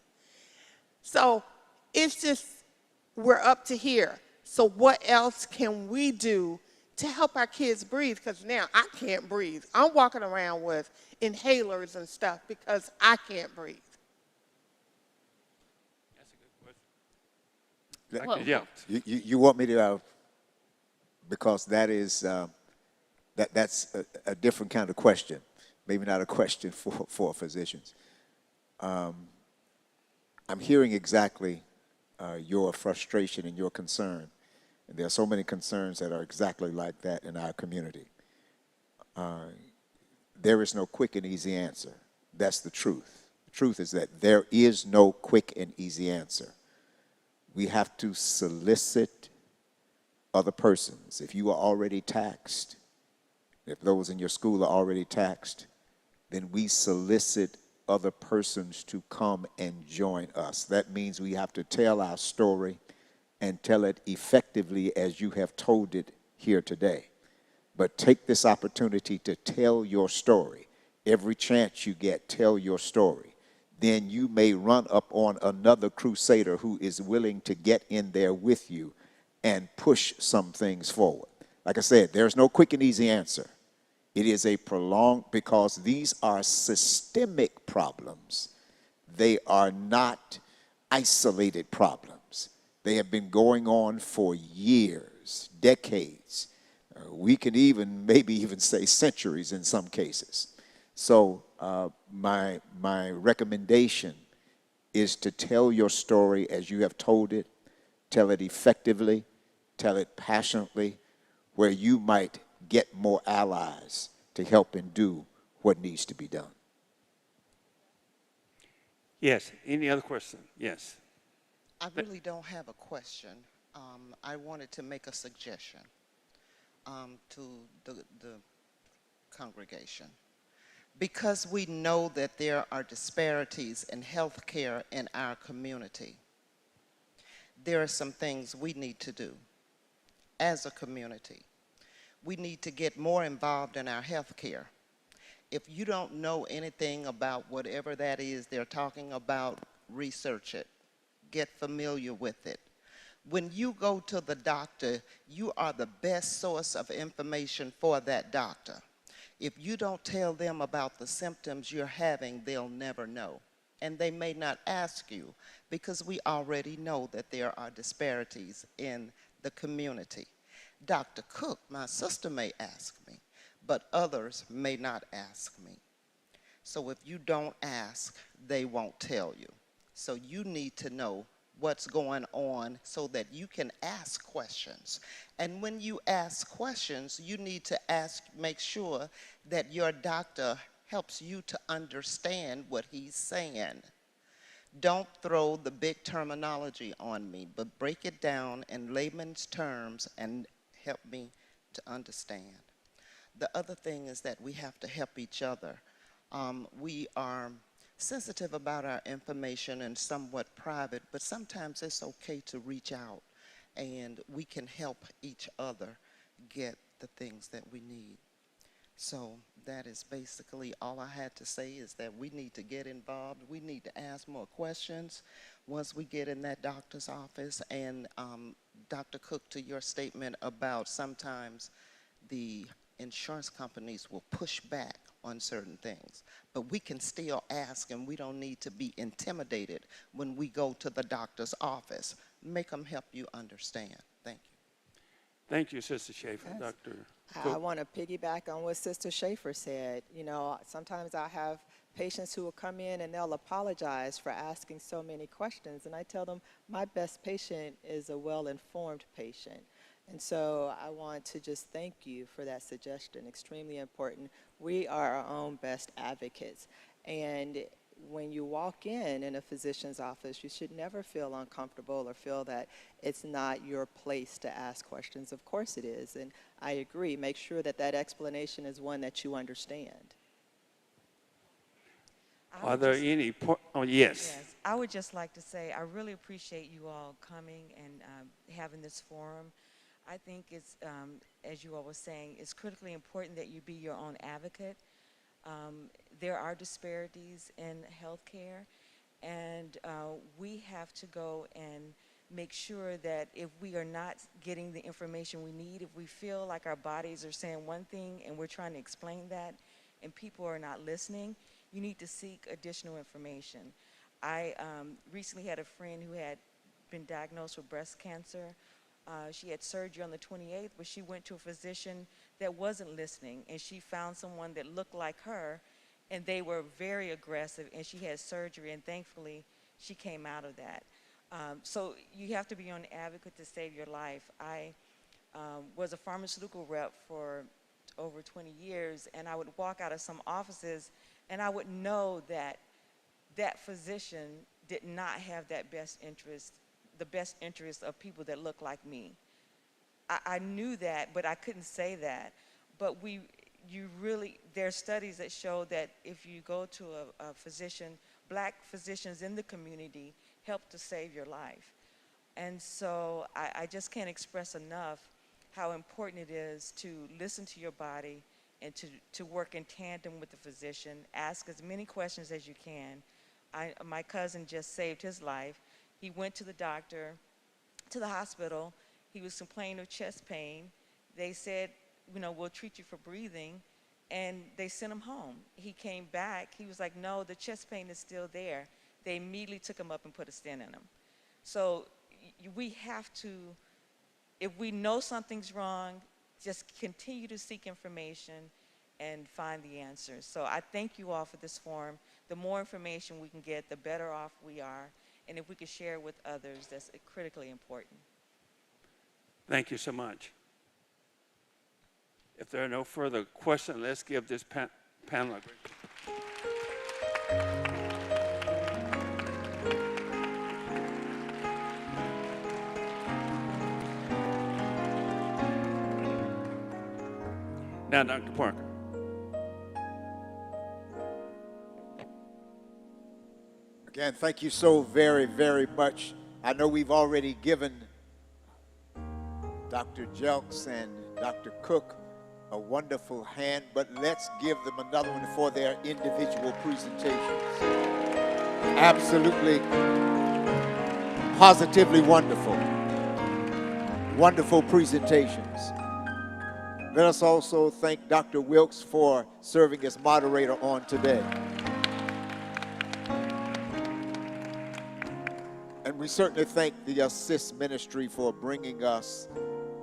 So it's just, we're up to here. So what else can we do to help our kids breathe? Because now I can't breathe. I'm walking around with inhalers and stuff because I can't breathe. That's a good question. Dr. Jelks. You want me to, because that is, that's a different kind of question. Maybe not a question for physicians. I'm hearing exactly your frustration and your concern. And there are so many concerns that are exactly like that in our community. There is no quick and easy answer. That's the truth. The truth is that there is no quick and easy answer. We have to solicit other persons. If you are already taxed, if those in your school are already taxed, then we solicit other persons to come and join us. That means we have to tell our story and tell it effectively as you have told it here today. But take this opportunity to tell your story. Every chance you get, tell your story. Then you may run up on another crusader who is willing to get in there with you and push some things forward. Like I said, there's no quick and easy answer. It is a prolonged, because these are systemic problems. They are not isolated problems. They have been going on for years, decades. We can maybe even say centuries in some cases. So my recommendation is to tell your story as you have told it, tell it effectively, tell it passionately, where you might get more allies to help and do what needs to be done. Yes, any other question? Yes. I really don't have a question. I wanted to make a suggestion to the congregation. Because we know that there are disparities in health care in our community, there are some things we need to do as a community. We need to get more involved in our health care. If you don't know anything about whatever that is they're talking about, research it. Get familiar with it. When you go to the doctor, you are the best source of information for that doctor. If you don't tell them about the symptoms you're having, they'll never know. And they may not ask you, because we already know that there are disparities in the community. Dr. Cook, my sister, may ask me, but others may not ask me. So if you don't ask, they won't tell you. So you need to know what's going on so that you can ask questions. And when you ask questions, you need to make sure that your doctor helps you to understand what he's saying. Don't throw the big terminology on me, but break it down in layman's terms and help me to understand. The other thing is that we have to help each other. We are sensitive about our information and somewhat private, but sometimes it's okay to reach out and we can help each other get the things that we need. So that is basically all I had to say, is that we need to get involved. We need to ask more questions once we get in that doctor's office. And Dr. Cook, to your statement about sometimes the insurance companies will push back on certain things, but we can still ask, and we don't need to be intimidated when we go to the doctor's office. Make them help you understand. Thank you. Thank you, Sister Schaefer. Yes. Dr. I Cook. want to piggyback on what Sister Schaefer said. You know, sometimes I have patients who will come in and they'll apologize for asking so many questions, and I tell them my best patient is a well-informed patient. And so I want to just thank you for that suggestion. Extremely important. We are our own best advocates. And when you walk in a physician's office, you should never feel uncomfortable or feel that it's not your place to ask questions. Of course it is. And I agree. Make sure that that explanation is one that you understand. Are there any oh, yes. Yes, I would just like to say I really appreciate you all coming and having this forum. I think it's, as you all were saying, it's critically important that you be your own advocate. There are disparities in healthcare, and we have to go and make sure that if we are not getting the information we need, if we feel like our bodies are saying one thing and we're trying to explain that and people are not listening, you need to seek additional information. I recently had a friend who had been diagnosed with breast cancer. She had surgery on the 28th, but she went to a physician that wasn't listening, and she found someone that looked like her, and they were very aggressive, and she had surgery, and thankfully she came out of that. So you have to be an advocate to save your life. I was a pharmaceutical rep for over 20 years, and I would walk out of some offices, and I would know that that physician did not have that best interest, the best interest of people that look like me. I knew that, but I couldn't say that. But there are studies that show that if you go to a physician, black physicians in the community help to save your life. And so I just can't express enough how important it is to listen to your body and to work in tandem with the physician. Ask as many questions as you can. My cousin just saved his life. He went to the doctor, to the hospital. He was complaining of chest pain. They said, you know, we'll treat you for breathing, and they sent him home. He came back. He was like, no, the chest pain is still there. They immediately took him up and put a stent in him. So we have to, if we know something's wrong, just continue to seek information and find the answers. So I thank you all for this forum. The more information we can get, the better off we are. And if we could share it with others, that's critically important. Thank you so much. If there are no further questions, let's give this panel a great. Now, Dr. Parker. Again, thank you so very, very much. I know we've already given Dr. Jelks and Dr. Cook a wonderful hand, but let's give them another one for their individual presentations. Absolutely, positively wonderful. Wonderful presentations. Let us also thank Dr. Wilkes for serving as moderator on today. And we certainly thank the Assist Ministry for bringing us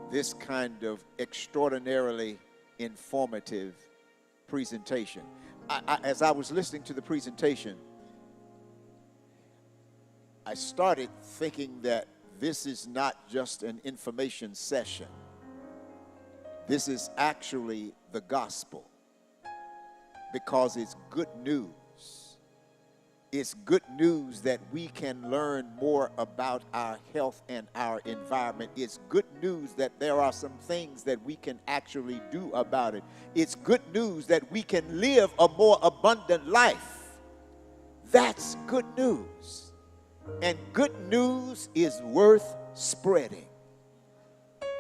this kind of extraordinarily informative presentation. As I was listening to the presentation, I started thinking that this is not just an information session. This is actually the gospel, because it's good news. It's good news that we can learn more about our health and our environment. It's good news that there are some things that we can actually do about it. It's good news that we can live a more abundant life That's good news. And good news is worth spreading.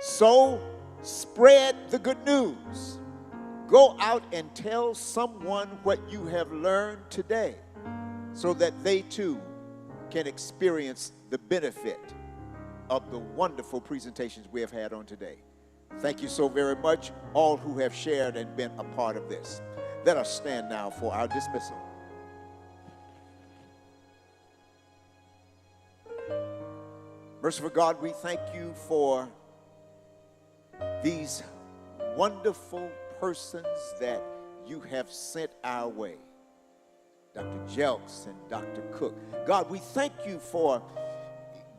So spread the good news. Go out and tell someone what you have learned today so that they too can experience the benefit of the wonderful presentations we have had on today. Thank you so very much, all who have shared and been a part of this. Let us stand now for our dismissal. Merciful God, we thank you for these wonderful persons that you have sent our way. Dr. Jelks and Dr. Cook. God, we thank you for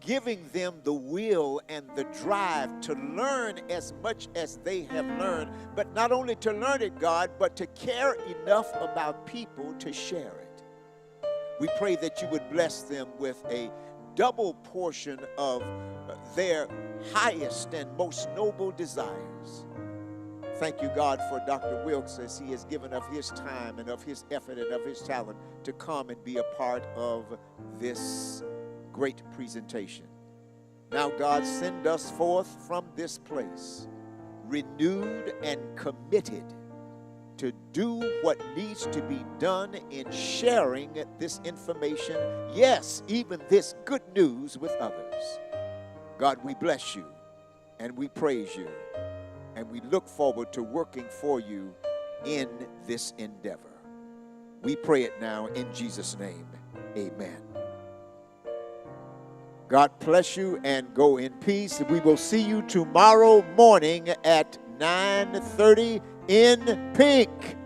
giving them the will and the drive to learn as much as they have learned, but not only to learn it, God, but to care enough about people to share it. We pray that you would bless them with a double portion of their highest and most noble desires. Thank you, God, for Dr. Wilkes as he has given of his time and of his effort and of his talent to come and be a part of this great presentation. Now, God, send us forth from this place renewed and committed to do what needs to be done in sharing this information, yes, even this good news with others. God, we bless you and we praise you, and we look forward to working for you in this endeavor. We pray it now in Jesus' name. Amen. God bless you and go in peace. We will see you tomorrow morning at 9:30 in pink.